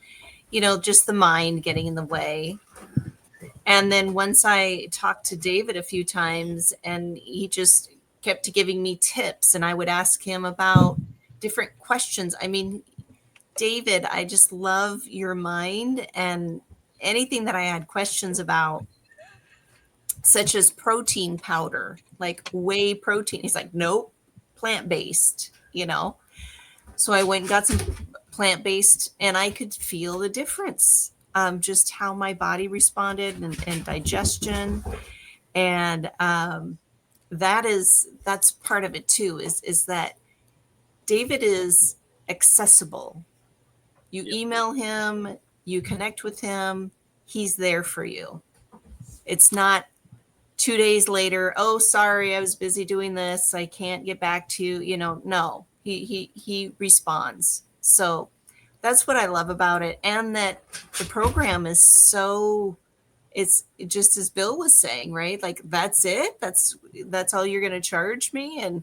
just the mind getting in the way. And then once I talked to David a few times, and he just kept giving me tips, and I would ask him about different questions. I mean, David, I just love your mind, and anything that I had questions about, such as protein powder, like whey protein. He's like, nope, plant-based, So I went and got some plant-based, and I could feel the difference, just how my body responded and digestion. And that's part of it too, is that David is accessible. You email him, you connect with him, he's there for you. It's not 2 days later, oh, sorry, I was busy doing this, I can't get back to you. No, he responds. So that's what I love about it. And that the program is it's just as Bill was saying, right? Like, that's it. That's all you're going to charge me. And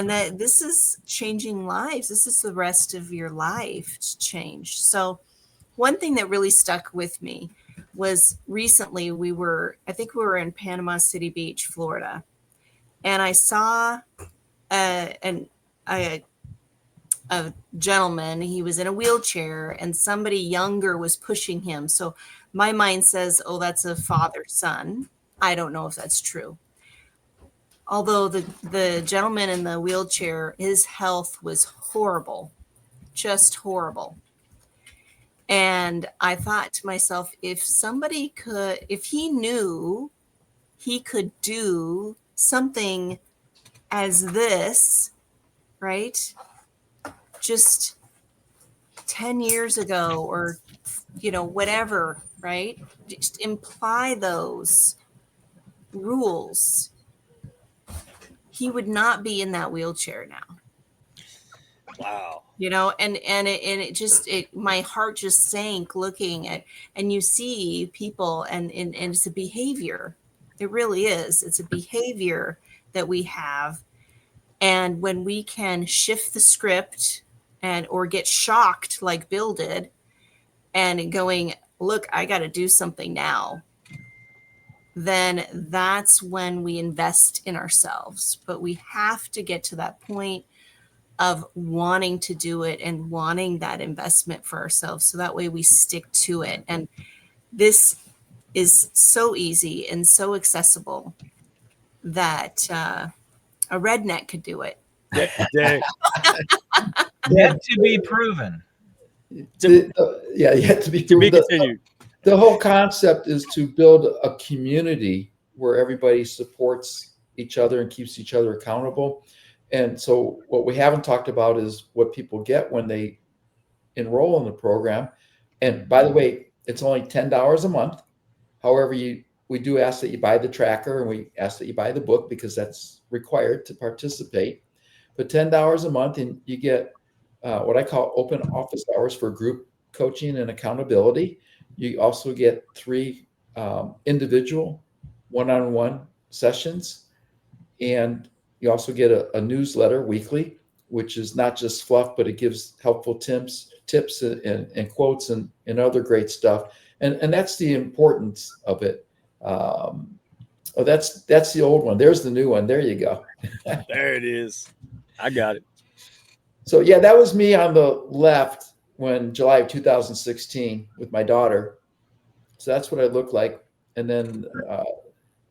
that this is changing lives. This is the rest of your life to change. So one thing that really stuck with me was recently I think we were in Panama City Beach, Florida. And I saw a gentleman. He was in a wheelchair, and somebody younger was pushing him. So my mind says, oh, that's a father-son. I don't know if that's true. Although the gentleman in the wheelchair, his health was horrible, just horrible. And I thought to myself, if he knew he could do something as this, right? Just 10 years ago, or, whatever, right? Just imply those rules, he would not be in that wheelchair now. Wow. My heart just sank looking at, and you see people, and it's a behavior. It really is. It's a behavior that we have. And when we can shift the script or get shocked like Bill did, and going, look, I got to do something now, then that's when we invest in ourselves. But we have to get to that point of wanting to do it and wanting that investment for ourselves, so that way we stick to it. And this is so easy and so accessible that a redneck could do it. Yet to be proven. Yet to be continued. The whole concept is to build a community where everybody supports each other and keeps each other accountable. And so what we haven't talked about is what people get when they enroll in the program. And by the way, it's only $10 a month. However, we do ask that you buy the tracker, and we ask that you buy the book, because that's required to participate. But $10 a month, and you get what I call open office hours for group coaching and accountability. You also get 3 individual one-on-one sessions, and you also get a newsletter weekly, which is not just fluff, but it gives helpful tips and quotes and other great stuff. And that's the importance of it. That's the old one. There's the new one. There you go. There it is. I got it. So yeah, that was me on the left when July of 2016 with my daughter. So that's what I look like. And then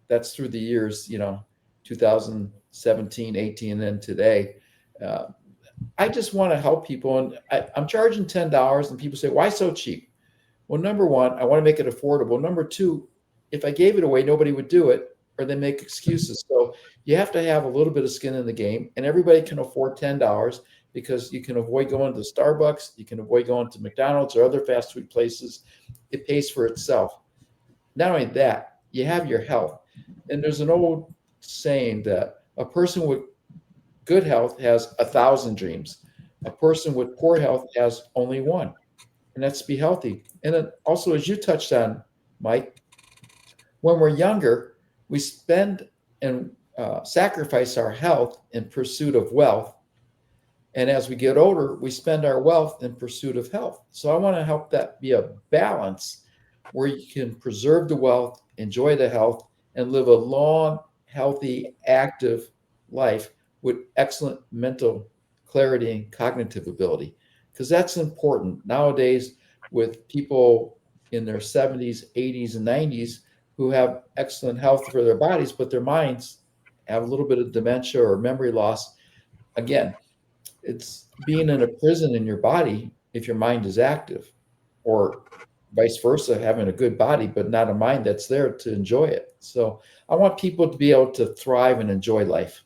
that's through the years, 2017, 18, and then today. Uh, I just want to help people. And I'm charging $10 and people say, why so cheap? Well, number one, I want to make it affordable. Number two, if I gave it away, nobody would do it or they make excuses. So you have to have a little bit of skin in the game, and everybody can afford $10 because you can avoid going to Starbucks. You can avoid going to McDonald's or other fast food places. It pays for itself. Not only that, you have your health. And there's an old saying that a person with good health has 1,000 dreams. A person with poor health has only one, and that's to be healthy. And then also, as you touched on, Mike, when we're younger, we spend and sacrifice our health in pursuit of wealth. And as we get older, we spend our wealth in pursuit of health. So I want to help that be a balance where you can preserve the wealth, enjoy the health, and live a long, healthy, active life with excellent mental clarity and cognitive ability. Because that's important nowadays with people in their 70s, 80s, and 90s who have excellent health for their bodies, but their minds have a little bit of dementia or memory loss. Again, it's being in a prison in your body if your mind is active, or vice versa, having a good body but not a mind that's there to enjoy it. So I want people to be able to thrive and enjoy life.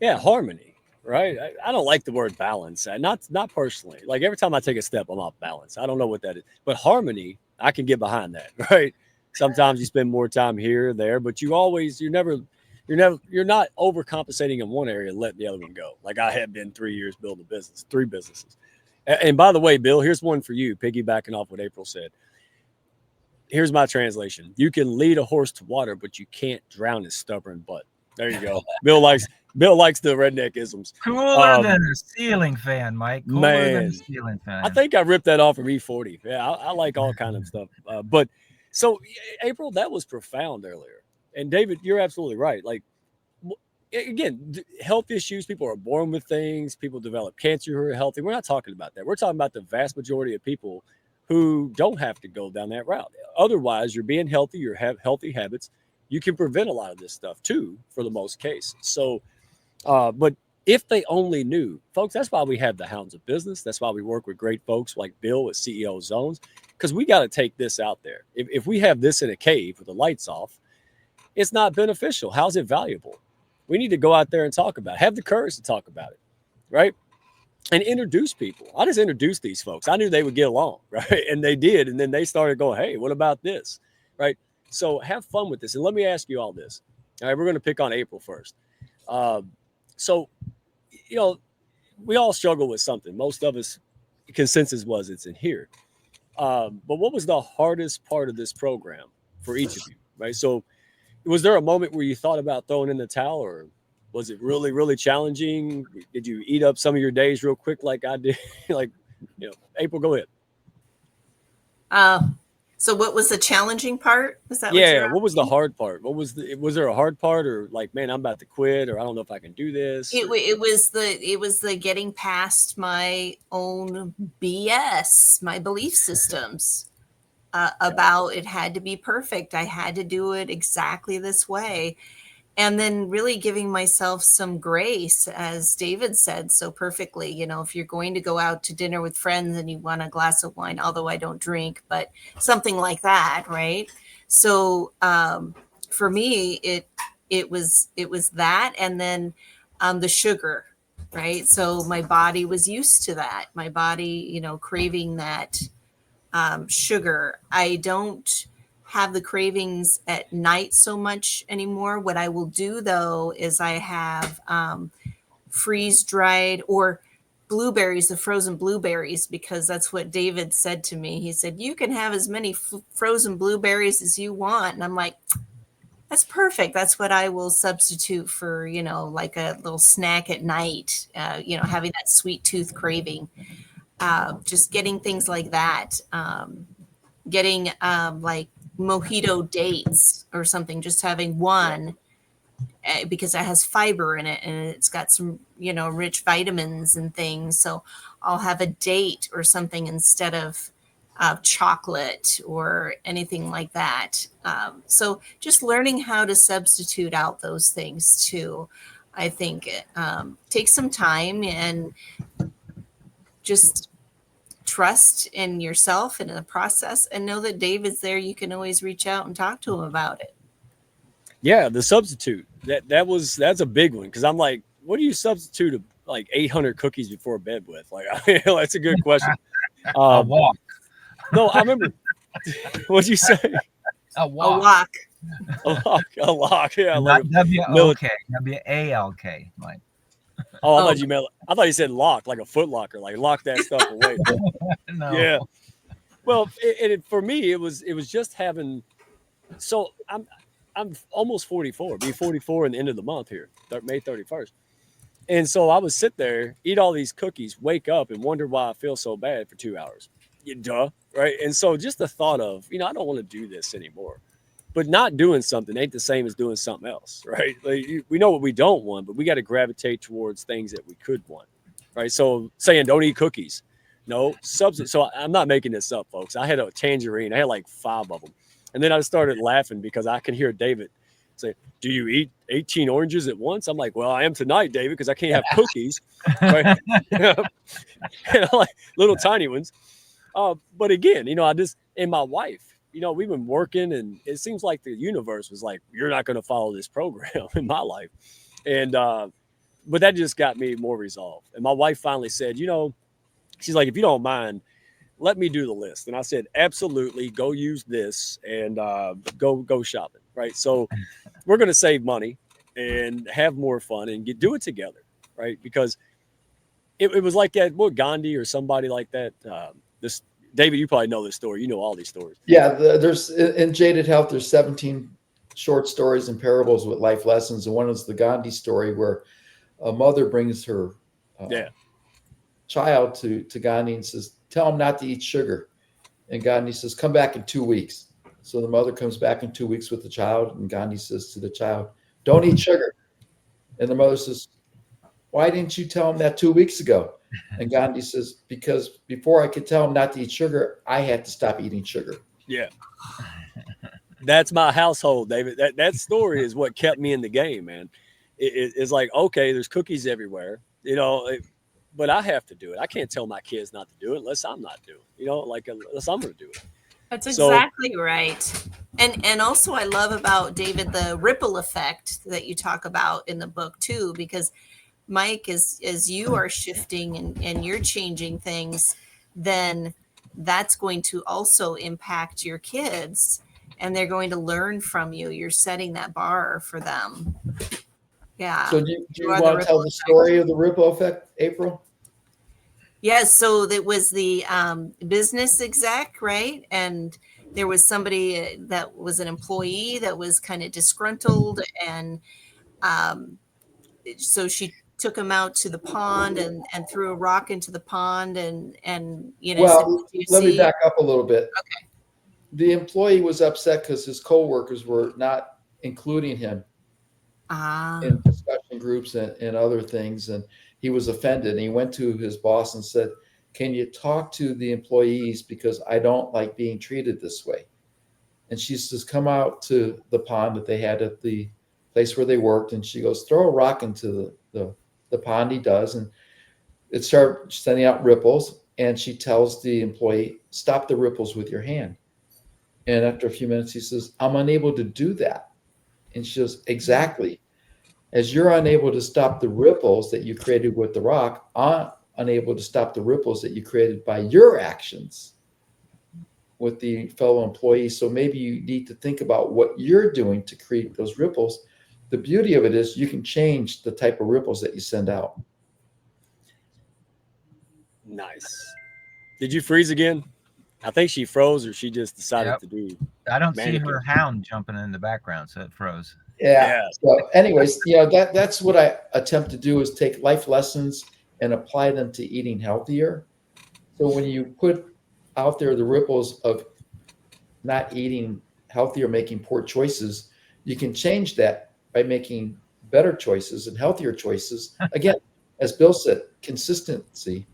Yeah, harmony, right? I don't like the word balance. Not personally. Like every time I take a step, I'm off balance. I don't know what that is, but harmony, I can get behind that, right? Sometimes you spend more time here or there, but you're not overcompensating in one area and letting the other one go. Like I have been 3 years building a business, 3 businesses. And by the way, Bill, here's one for you, piggybacking off what April said. Here's my translation: you can lead a horse to water, but you can't drown his stubborn butt. There you go. Bill likes the redneck isms. Cooler than a ceiling fan, Mike. Cooler than a ceiling fan. I think I ripped that off from E40. Yeah, I like all kind of stuff. But so April, that was profound earlier. And David, you're absolutely right. Like again, health issues. People are born with things. People develop cancer who are healthy. We're not talking about that. We're talking about the vast majority of people who don't have to go down that route. Otherwise, you're being healthy. You have healthy habits. You can prevent a lot of this stuff too, for the most case. So, but if they only knew, folks, that's why we have the Hounds of Business. That's why we work with great folks like Bill with CEO Zones, because we got to take this out there. If we have this in a cave with the lights off, it's not beneficial. How's it valuable? We need to go out there and talk about it. Have the courage to talk about it, right? And introduce people. I just introduced these folks. I knew they would get along, right? And they did. And then they started going, hey, what about this, right? So have fun with this. And let me ask you all this. All right, we're going to pick on April first. So, we all struggle with something. Most of us, consensus was it's in here. But what was the hardest part of this program for each of you, right? So was there a moment where you thought about throwing in the towel, or was it really, really challenging? Did you eat up some of your days real quick like I did? April, go ahead. So what was the challenging part? Was that what was the hard part? Was there a hard part, or like, man, I'm about to quit, or I don't know if I can do this? It was the getting past my own BS, my belief systems. About it had to be perfect. I had to do it exactly this way. And then really giving myself some grace, as David said so perfectly. If you're going to go out to dinner with friends and you want a glass of wine, although I don't drink, but something like that, right? So for me, it was that, and then the sugar, right? So my body was used to that. My body, craving that sugar. I don't have the cravings at night so much anymore. What I will do though is I have freeze dried or blueberries, the frozen blueberries, because that's what David said to me. He said, you can have as many frozen blueberries as you want. And I'm like, that's perfect. That's what I will substitute for, like a little snack at night, having that sweet tooth craving. Just getting things like that, getting like mojito dates or something, just having one because it has fiber in it and it's got some, rich vitamins and things. So I'll have a date or something instead of chocolate or anything like that. So just learning how to substitute out those things too, I think takes some time, and just trust in yourself and in the process, and know that David's there. You can always reach out and talk to him about it. Yeah, the substitute. That's a big one because I'm like, what do you substitute like 800 cookies before bed with? Like, that's a good question. A walk. No, I remember. What'd you say? A A walk. walk. A lock. Yeah, Not like W-O-K, W-A-L-K. Like, oh, I thought you said lock, like a Foot Locker, like lock that stuff away. no. Yeah. Well, for me, it was just having. So I'm almost 44. Be 44 in the end of the month here, May 31st. And so I would sit there, eat all these cookies, wake up, and wonder why I feel so bad for 2 hours. Duh, right? And so just the thought of, I don't want to do this anymore. But not doing something ain't the same as doing something else, right? Like, we know what we don't want, but we got to gravitate towards things that we could want, right? So saying don't eat cookies, no substance. So I'm not making this up, folks. I had a tangerine. I had like 5 of them, and then I started laughing because I could hear David say, "Do you eat 18 oranges at once?" I'm like, "Well, I am tonight, David, because I can't have cookies, right?" And I'm like little tiny ones. But again, I just and my wife. We've been working, and it seems like the universe was like, "You're not going to follow this program in my life," and but that just got me more resolved. And my wife finally said, she's like, "If you don't mind, let me do the list." And I said, "Absolutely, go use this and go shopping." Right. So we're going to save money and have more fun and do it together, right? Because it was like that. What Gandhi or somebody like that. This David, you probably know this story. You know all these stories. Yeah, there's in Jaded Health, there's 17 short stories and parables with life lessons, and one is the Gandhi story where a mother brings her child to Gandhi and says, "Tell him not to eat sugar." And Gandhi says, "Come back in 2 weeks." So the mother comes back in 2 weeks with the child, and Gandhi says to the child, "Don't eat sugar." And the mother says, "Why didn't you tell him that 2 weeks ago?" And Gandhi says, "Because before I could tell him not to eat sugar, I had to stop eating sugar." Yeah. That's my household, David. That story is what kept me in the game, man. It's like, okay, there's cookies everywhere, but I have to do it. I can't tell my kids not to do it unless I'm not doing it, unless I'm going to do it. That's exactly right. And also I love about David, the ripple effect that you talk about in the book too, because Mike, as you are shifting and you're changing things, then that's going to also impact your kids, and they're going to learn from you. You're setting that bar for them. Yeah. So do you want to tell the story of the ripple effect, April? Yes. So that was the business exec, right? And there was somebody that was an employee that was kind of disgruntled, and so she took him out to the pond and threw a rock into the pond and Well, said, let me back up a little bit. Okay. The employee was upset because his coworkers were not including him in discussion groups and other things, and he was offended. And he went to his boss and said, "Can you talk to the employees, because I don't like being treated this way?" And she says, "Come out to the pond that they had at the place where they worked." And she goes, "Throw a rock into the pond." He does, and it started sending out ripples. And she tells the employee, "Stop the ripples with your hand." And after a few minutes, he says, "I'm unable to do that." And she says, "Exactly. As you're unable to stop the ripples that you created with the rock, I'm unable to stop the ripples that you created by your actions with the fellow employees. So maybe you need to think about what you're doing to create those ripples." The beauty of it is you can change the type of ripples that you send out. Nice. Did you freeze again? I think she froze, or she just decided to do. I don't see her hound jumping in the background, so it froze. Yeah. So anyways, that's what I attempt to do, is take life lessons and apply them to eating healthier. So when you put out there the ripples of not eating healthy or making poor choices, you can change that by making better choices and healthier choices. Again, as Bill said, consistency.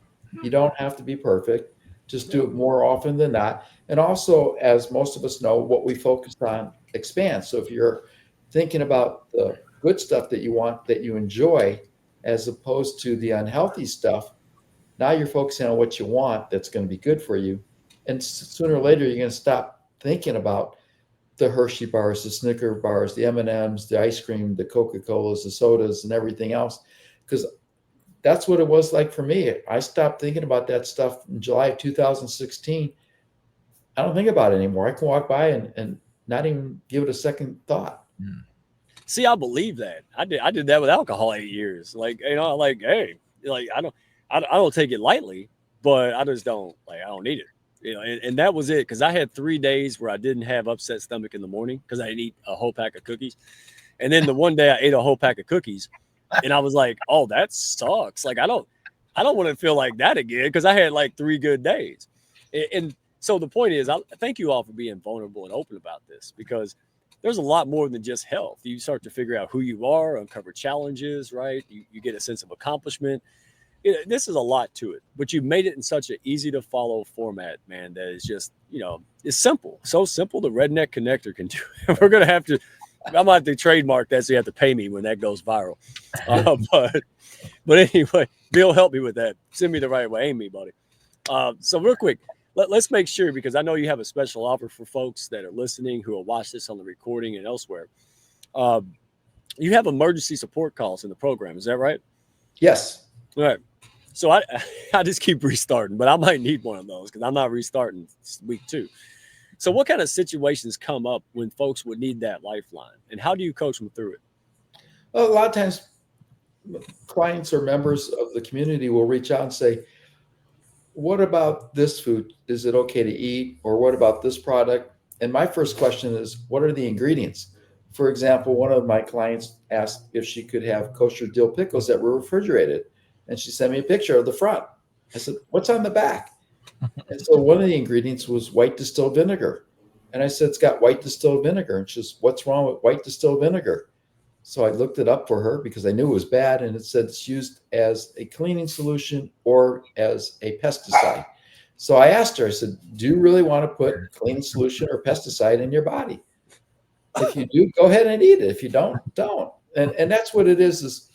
You don't have to be perfect. Just do it more often than not. And also, as most of us know, what we focus on expands. So if you're thinking about the good stuff that you want, that you enjoy, as opposed to the unhealthy stuff, now you're focusing on what you want that's going to be good for you. And sooner or later, you're going to stop thinking about the Hershey bars, the Snicker bars, the M&Ms, the ice cream, the Coca-Colas, the sodas, and everything else. Because that's what it was like for me. I stopped thinking about that stuff in July of 2016. I don't think about it anymore. I can walk by and not even give it a second thought. See, I believe that. I did that with alcohol 8 years. Like, like, hey, like I don't take it lightly, but I just don't I don't need it. And that was it, because I had 3 days where I didn't have upset stomach in the morning because I didn't eat a whole pack of cookies. And then the one day I ate a whole pack of cookies and I was like, oh, that sucks. Like, I don't want to feel like that again, because I had like 3 good days. And so the point is, I thank you all for being vulnerable and open about this, because there's a lot more than just health. You start to figure out who you are, uncover challenges, right? You get a sense of accomplishment. This is a lot to it, but you made it in such an easy to follow format, man, that is just, it's simple. So simple, the Redneck Connector can do it. We're going to have to, I might have to trademark that, so you have to pay me when that goes viral. But anyway, Bill, help me with that. Send me the right way. Ain't me, buddy. So real quick, let's make sure, because I know you have a special offer for folks that are listening who will watch this on the recording and elsewhere. You have emergency support calls in the program. Is that right? Yes. All right. So I just keep restarting, but I might need one of those because I'm not restarting week 2. So what kind of situations come up when folks would need that lifeline, and how do you coach them through it? Well, a lot of times clients or members of the community will reach out and say, what about this food? Is it okay to eat? Or what about this product? And my first question is, what are the ingredients? For example, one of my clients asked if she could have kosher dill pickles that were refrigerated. And she sent me a picture of the front. I said, what's on the back? And so one of the ingredients was white distilled vinegar. And I said, it's got white distilled vinegar. And she says, what's wrong with white distilled vinegar? So I looked it up for her because I knew it was bad. And it said it's used as a cleaning solution or as a pesticide. So I asked her, I said, do you really want to put cleaning solution or pesticide in your body? If you do, go ahead and eat it. If you don't, don't. And that's what it is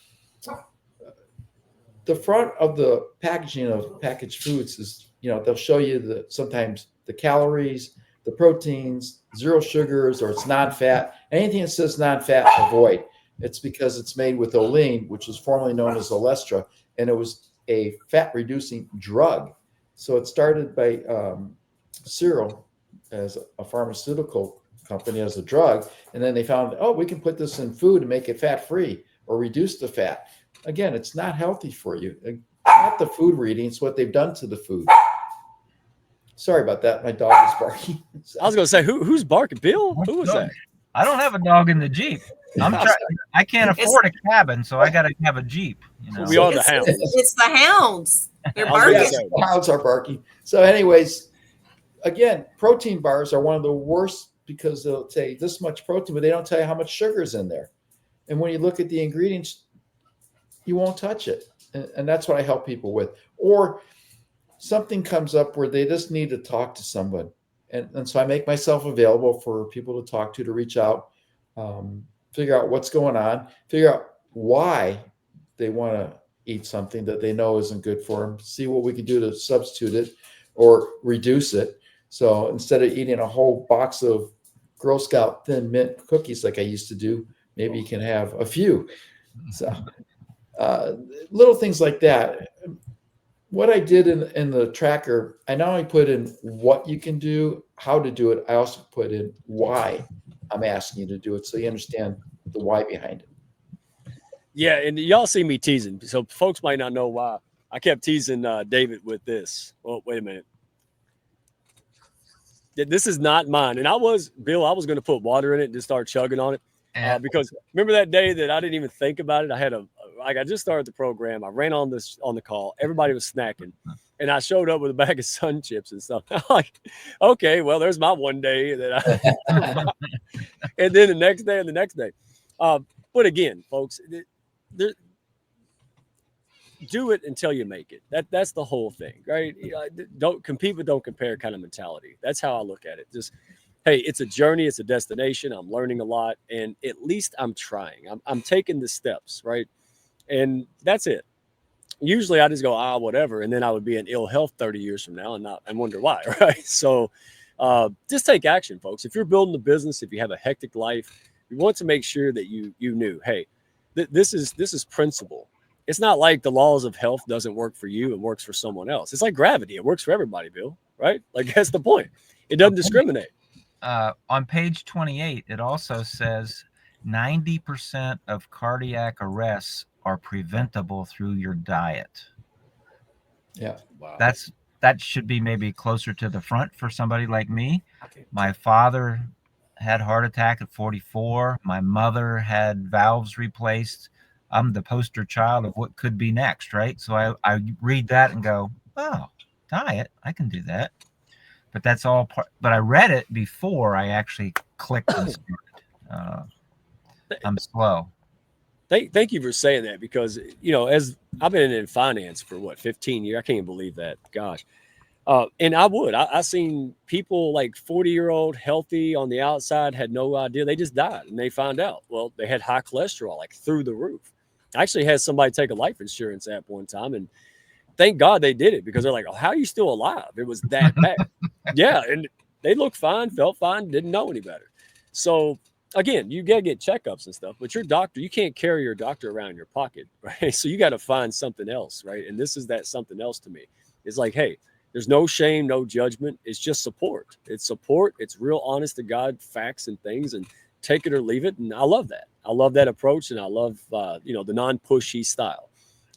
the front of the packaging of packaged foods is, they'll show you sometimes the calories, the proteins, 0 sugars, or it's non-fat. Anything that says non-fat, avoid. It's because it's made with olein, which was formerly known as Olestra, and it was a fat-reducing drug. So it started by Cyril as a pharmaceutical company as a drug, and then they found, we can put this in food and make it fat-free or reduce the fat. Again, it's not healthy for you. Not the food reading, it's what they've done to the food. Sorry about that. My dog is barking. I was going to say, who's barking? Bill? Who was that? I don't have a dog in the Jeep. I can't afford a cabin, so I got to have a Jeep. We are the hounds. It's the hounds. They're barking. Yes, the hounds are barking. So anyways, again, protein bars are one of the worst because they'll say this much protein, but they don't tell you how much sugar is in there. And when you look at the ingredients, you won't touch it. And that's what I help people with. Or something comes up where they just need to talk to someone. And so I make myself available for people to talk to reach out, figure out what's going on, figure out why they want to eat something that they know isn't good for them, see what we can do to substitute it or reduce it. So instead of eating a whole box of Girl Scout Thin Mint cookies like I used to do, maybe you can have a few. So little things like that. What I did in the tracker, I not only put in what you can do, how to do it, I also put in why I'm asking you to do it, so you understand the why behind it. Yeah, and y'all see me teasing, so folks might not know why. I kept teasing David with this. Oh, wait a minute. This is not mine. And Bill, I was going to put water in it and just start chugging on it. Because remember that day that I didn't even think about it? I had I just started the program. I ran on the call. Everybody was snacking. And I showed up with a bag of Sun Chips and stuff. I'm like, okay, well, there's my one day that and then the next day and the next day. But But again, folks, do it until you make it. That's the whole thing, right? Don't compete, but don't compare kind of mentality. That's how I look at it. Just, hey, it's a journey, it's a destination. I'm learning a lot, and at least I'm trying. I'm taking the steps, right? And that's it. Usually, I just go whatever, and then I would be in ill health 30 years from now, and wonder why, right? So, just take action, folks. If you're building a business, if you have a hectic life, you want to make sure that you knew, hey, this is principle. It's not like the laws of health doesn't work for you and works for someone else. It's like gravity. It works for everybody, Bill, right? Like that's the point. It doesn't discriminate. On page 28, it also says 90% of cardiac arrests are preventable through your diet. Yeah. Wow. That should be maybe closer to the front for somebody like me. My father had heart attack at 44. My mother had valves replaced. I'm the poster child of what could be next, right? So I read that and go, oh, diet, I can do that. But that's all part. But I read it before I actually clicked and started. I'm slow. Thank you for saying that, because as I've been in finance for 15 years, I can't even believe that. Gosh. And I seen people like 40-year-old healthy on the outside, had no idea. They just died and they found out. Well, they had high cholesterol, like through the roof. I actually had somebody take a life insurance app one time, and thank God they did it, because they're like, oh, how are you still alive? It was that bad. Yeah. And they looked fine, felt fine, didn't know any better. So again, you got to get checkups and stuff, but your doctor, you can't carry your doctor around in your pocket, right? So you got to find something else, right? And this is that something else to me. It's like, hey, there's no shame, no judgment. It's just support. It's support. It's real honest to God facts and things, and take it or leave it. And I love that. I love that approach. And I love, the non-pushy style,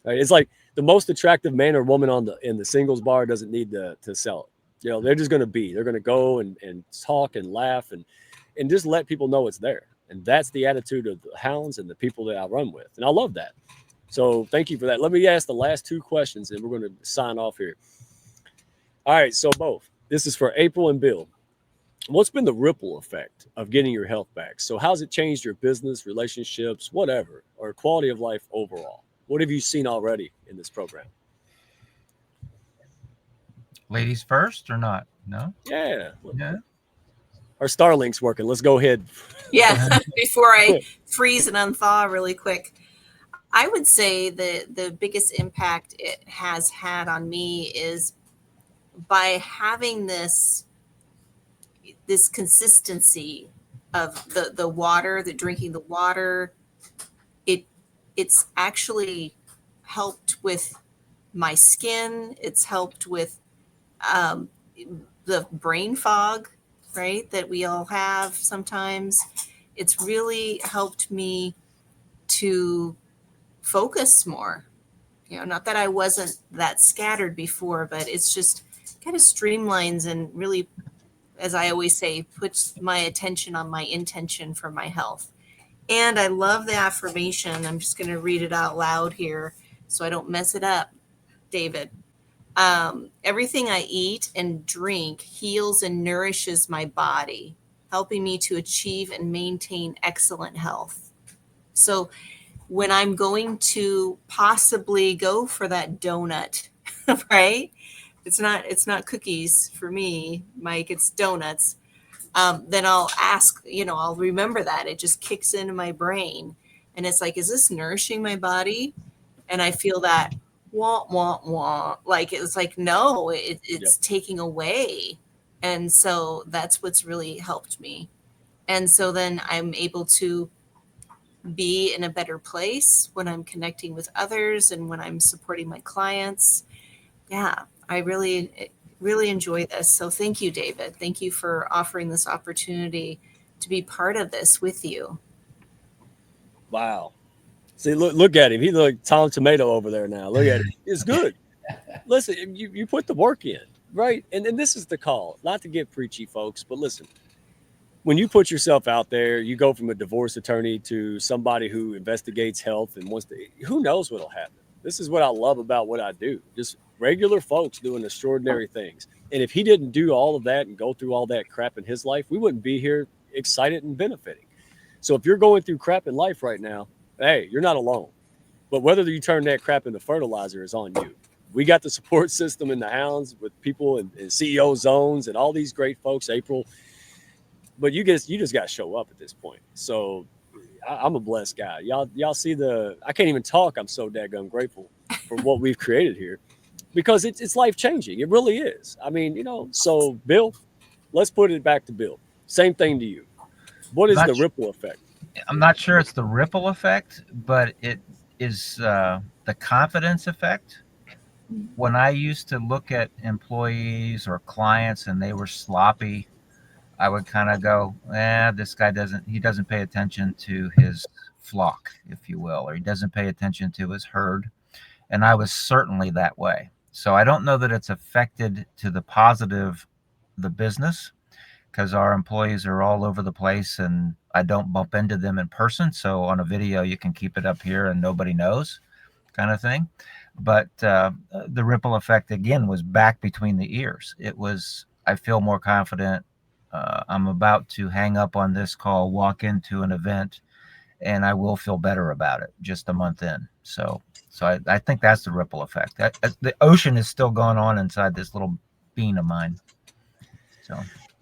right? It's like the most attractive man or woman in the singles bar doesn't need to sell it. They're just going to be, they're going to go and talk and laugh and just let people know it's there. And that's the attitude of the hounds and the people that I run with. And I love that. So thank you for that. Let me ask the last two questions and we're going to sign off here. All right. So both, this is for April and Bill. What's been the ripple effect of getting your health back? So how's it changed your business, relationships, whatever, or quality of life overall? What have you seen already in this program? Ladies first or not? No? Yeah. Yeah. Our Starlink's working. Let's go ahead. Yeah, before I freeze and unthaw really quick. I would say the biggest impact it has had on me is by having this consistency of the water, the drinking the water. It's actually helped with my skin. It's helped with the brain fog, right, that we all have sometimes. It's really helped me to focus more. Not that I wasn't that scattered before, but it's just kind of streamlines and really, as I always say, puts my attention on my intention for my health. And I love the affirmation. I'm just going to read it out loud here so I don't mess it up, David. Everything I eat and drink heals and nourishes my body, helping me to achieve and maintain excellent health. So when I'm going to possibly go for that donut, right? It's not cookies for me, Mike, it's donuts. Then I'll ask, I'll remember that. It just kicks into my brain. And it's like, is this nourishing my body? And I feel that wah, wah, wah. Like, it's like, no, it's taking away. And so that's what's really helped me. And so then I'm able to be in a better place when I'm connecting with others and when I'm supporting my clients. Yeah, I really enjoy this. So thank you, David. Thank you for offering this opportunity to be part of this with you. Wow. See, look at him. He looks like Tom Tomato over there now. Look at him. It's good. Listen, you put the work in, right? And this is the call. Not to get preachy, folks, but listen. When you put yourself out there, you go from a divorce attorney to somebody who investigates health and who knows what'll happen. This is what I love about what I do. Just regular folks doing extraordinary things. And if he didn't do all of that and go through all that crap in his life, we wouldn't be here excited and benefiting. So if you're going through crap in life right now, hey, you're not alone. But whether you turn that crap into fertilizer is on you. We got the support system in the Hounds with people in CEO zones and all these great folks, April. But you just got to show up at this point. So I'm a blessed guy. Y'all see I can't even talk. I'm so daggum grateful for what we've created here because it's life changing. It really is. I mean, so Bill, let's put it back to Bill. Same thing to you. What is the ripple effect? I'm not sure it's the ripple effect, but it is the confidence effect. When I used to look at employees or clients and they were sloppy, I would kind of go, this guy doesn't pay attention to his flock, if you will, or he doesn't pay attention to his herd. And I was certainly that way. So I don't know that it's affected to the positive the business, because our employees are all over the place and I don't bump into them in person. So on a video, you can keep it up here and nobody knows, kind of thing. But the ripple effect, again, was back between the ears. It was, I feel more confident. I'm about to hang up on this call, walk into an event, and I will feel better about it just a month in. So I think that's the ripple effect. The ocean is still going on inside this little bean of mine. So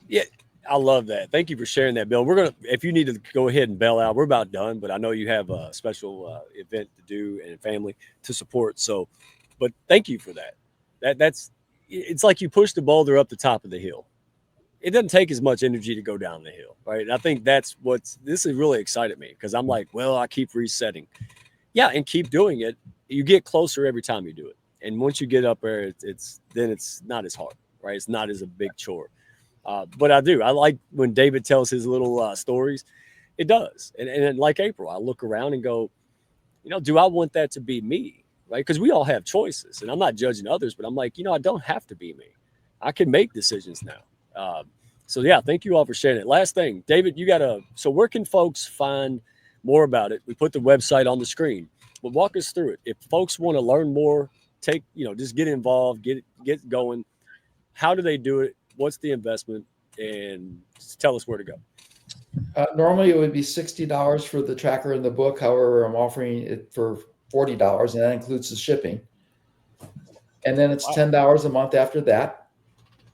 yeah, I love that. Thank you for sharing that, Bill. We're gonna, if you need to go ahead and bail out, we're about done. But I know you have a special event to do and family to support. So, but thank you for that. That's it's like you push the boulder up the top of the hill. It doesn't take as much energy to go down the hill, right? And I think that's this has really excited me because I'm like, well, I keep resetting. Yeah, and keep doing it. You get closer every time you do it. And once you get up there, it's not as hard, right? It's not as a big chore. But I like when David tells his little stories. It does. And like April, I look around and go, do I want that to be me, right? Because we all have choices. And I'm not judging others, but I'm like, I don't have to be me. I can make decisions now. So yeah, thank you all for sharing it. Last thing, David, so where can folks find more about it? We put the website on the screen, but walk us through it. If folks want to learn more, just get involved, get going. How do they do it? What's the investment? And tell us where to go. Normally it would be $60 for the tracker and the book. However, I'm offering it for $40, and that includes the shipping. And then it's $10 a month after that.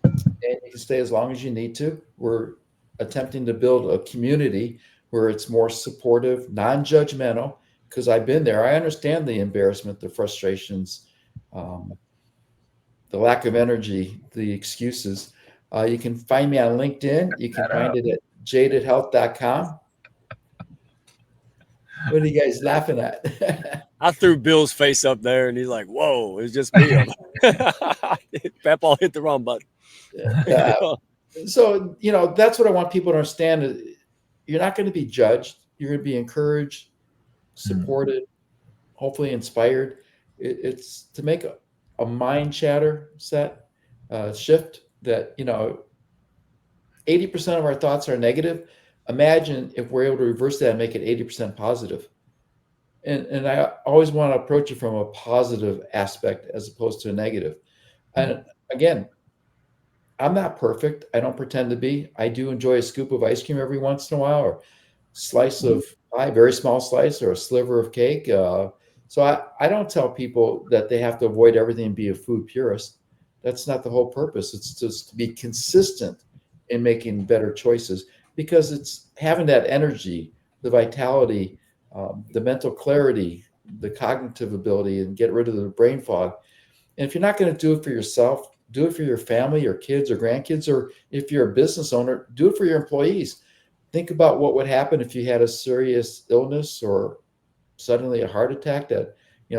And you can stay as long as you need to. We're attempting to build a community where it's more supportive, non-judgmental, because I've been there. I understand the embarrassment, the frustrations, the lack of energy, the excuses. You can find me on LinkedIn. You can find it at jadedhealth.com. What are you guys laughing at? I threw Bill's face up there and he's like, whoa, it's just me. Papaw hit the wrong button. So, that's what I want people to understand. You're not going to be judged. You're going to be encouraged, supported, hopefully inspired. It's to make a mind chatter shift that, 80% of our thoughts are negative. Imagine if we're able to reverse that and make it 80% positive. And I always want to approach it from a positive aspect as opposed to a negative. And again, I'm not perfect. I don't pretend to be. I do enjoy a scoop of ice cream every once in a while, or slice of pie, very small slice, or a sliver of cake. So I don't tell people that they have to avoid everything and be a food purist. That's not the whole purpose. It's just to be consistent in making better choices, because it's having that energy, the vitality, the mental clarity, the cognitive ability, and get rid of the brain fog. And if you're not going to do it for yourself, do it for your family or kids or grandkids, or if you're a business owner, do it for your employees. Think about what would happen if you had a serious illness or suddenly a heart attack that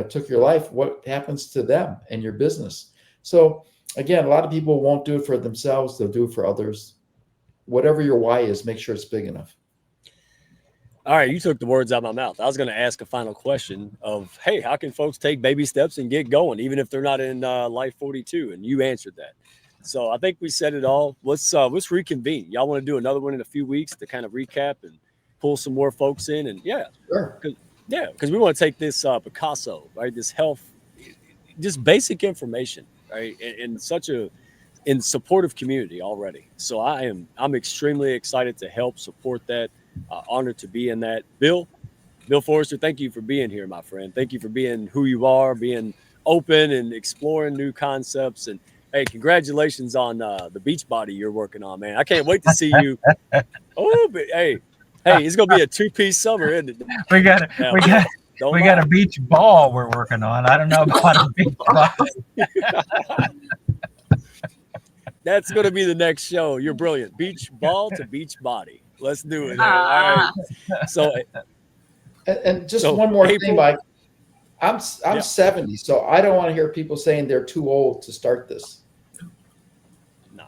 took your life. What happens to them and your business? So again, a lot of people won't do it for themselves. They'll do it for others. Whatever your why is, make sure it's big enough. All right, you took the words out of my mouth. I was going to ask a final question of, hey, how can folks take baby steps and get going, even if they're not in Life 42? And you answered that. So I think we said it all. Let's reconvene. Y'all want to do another one in a few weeks to kind of recap and pull some more folks in? And Sure. Because we want to take this Picasso, right? This health, just basic information, right? In such a supportive community already. So I'm extremely excited to help support that. Honored to be in that. Bill Forrester, thank you for being here, my friend. Thank you for being who you are, being open and exploring new concepts. And hey, congratulations on the beach body you're working on, man. I can't wait to see you. Oh, but hey, it's gonna be a 2-piece summer, isn't it? We got a beach ball we're working on. I don't know about a beach ball. That's gonna be the next show. You're brilliant. Beach ball to beach body. Let's do it. All right. So, and just one more thing, Mike. I'm 70, so I don't want to hear people saying they're too old to start this. No,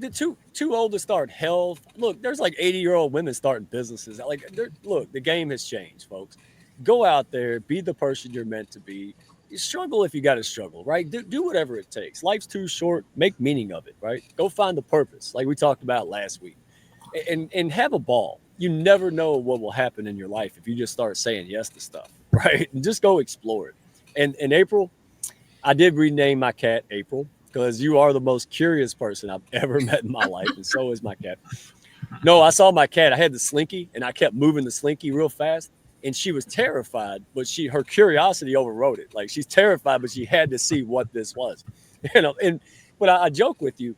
they're too old to start health. Look, there's like 80-year-old women starting businesses. Like, look, the game has changed, folks. Go out there, be the person you're meant to be. You struggle if you got to struggle, right? Do whatever it takes. Life's too short. Make meaning of it, right? Go find the purpose, like we talked about last week, and have a ball. You never know what will happen in your life if you just start saying yes to stuff, right? And just go explore it. And in April, I did rename my cat April because you are the most curious person I've ever met in my life, and so is my cat. No, I saw my cat. I had the Slinky, and I kept moving the Slinky real fast, and she was terrified, but her curiosity overrode it. Like, she's terrified, but she had to see what this was, But I joke with you.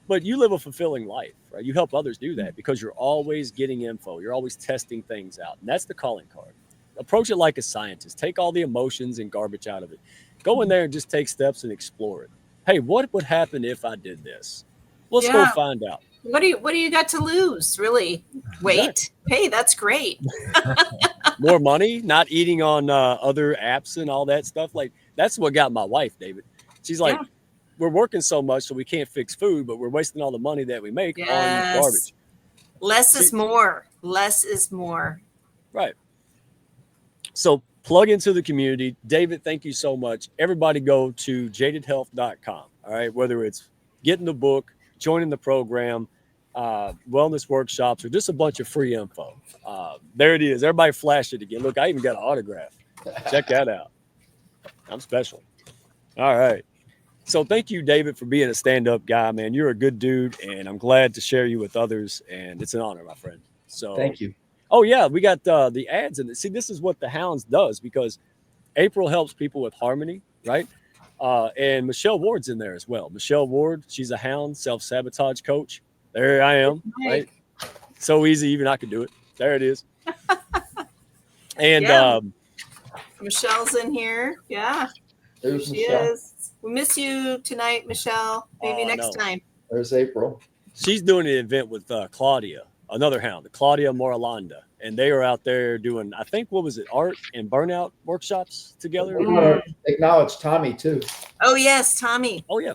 But you live a fulfilling life, right? You help others do that because you're always getting info. You're always testing things out. And that's the calling card. Approach it like a scientist. Take all the emotions and garbage out of it. Go in there and just take steps and explore it. Hey, what would happen if I did this? Let's go find out. What do you got to lose, really? Weight? Hey, that's great. More money, not eating on other apps and all that stuff. Like, that's what got my wife, David. She's like, we're working so much so we can't fix food, but we're wasting all the money that we make on garbage. Less is more. Less is more. Right. So plug into the community. David, thank you so much. Everybody go to jadedhealth.com. All right. Whether it's getting the book, joining the program, wellness workshops, or just a bunch of free info. There it is. Everybody flash it again. Look, I even got an autograph. Check that out. I'm special. All right. So thank you, David, for being a stand-up guy, man. You're a good dude, and I'm glad to share you with others, and it's an honor, my friend. So thank you. Oh, yeah, we got the ads in it. See, this is what the Hounds does because April helps people with harmony, right? And Michelle Ward's in there as well. Michelle Ward, she's a Hound self-sabotage coach. There I am, right? So easy, even I could do it. There it is. And Michelle's in here. Yeah, there's she Michelle. is. We miss you tonight, Michelle. Maybe next time. There's April. She's doing an event with Claudia, another Hound, Claudia Moralanda. And they are out there doing, I think, what was it, art and burnout workshops together? We want to acknowledge Tommy, too. Oh, yes, Tommy. Oh, yeah.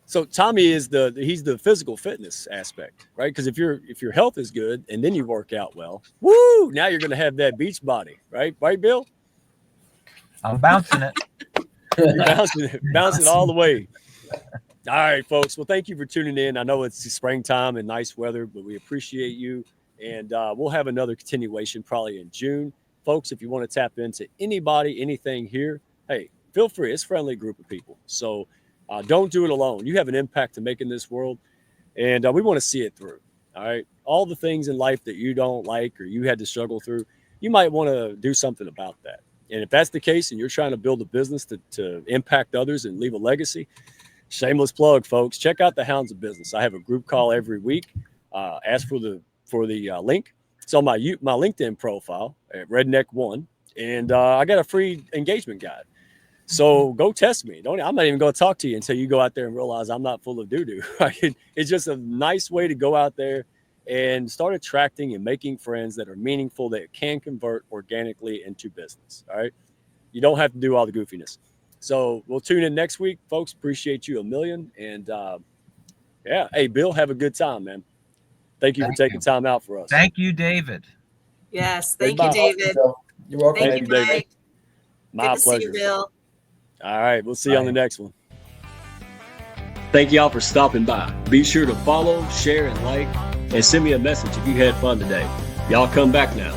So Tommy is he's the physical fitness aspect, right? Because if your health is good and then you work out well, woo, now you're going to have that beach body, right? Right, Bill? I'm bouncing it. You're bouncing all the way. All right, folks. Well, thank you for tuning in. I know it's springtime and nice weather, but we appreciate you. And we'll have another continuation probably in June. Folks, if you want to tap into anybody, anything here, hey, feel free. It's a friendly group of people. So don't do it alone. You have an impact to make in this world, and we want to see it through. All right. All the things in life that you don't like or you had to struggle through, you might want to do something about that. And if that's the case and you're trying to build a business to impact others and leave a legacy, shameless plug, folks, check out the Hounds of Business. I have a group call every week. Ask for the link. It's on my LinkedIn profile at Redneck One, and I got a free engagement guide. So go test me. I'm not even going to talk to you until you go out there and realize I'm not full of doo-doo. Right? It's just a nice way to go out there and start attracting and making friends that are meaningful, that can convert organically into business. All right. You don't have to do all the goofiness. So we'll tune in next week, folks. Appreciate you a million. And hey, Bill, have a good time, man. Thank you for taking time out for us. Thank you, David. Yes. Thank you, David. You're welcome. Thank you, Mike. My Good to pleasure. see you, Bill. All right. We'll see you on the next one. Thank y'all for stopping by. Be sure to follow, share, and like, and send me a message if you had fun today. Y'all come back now.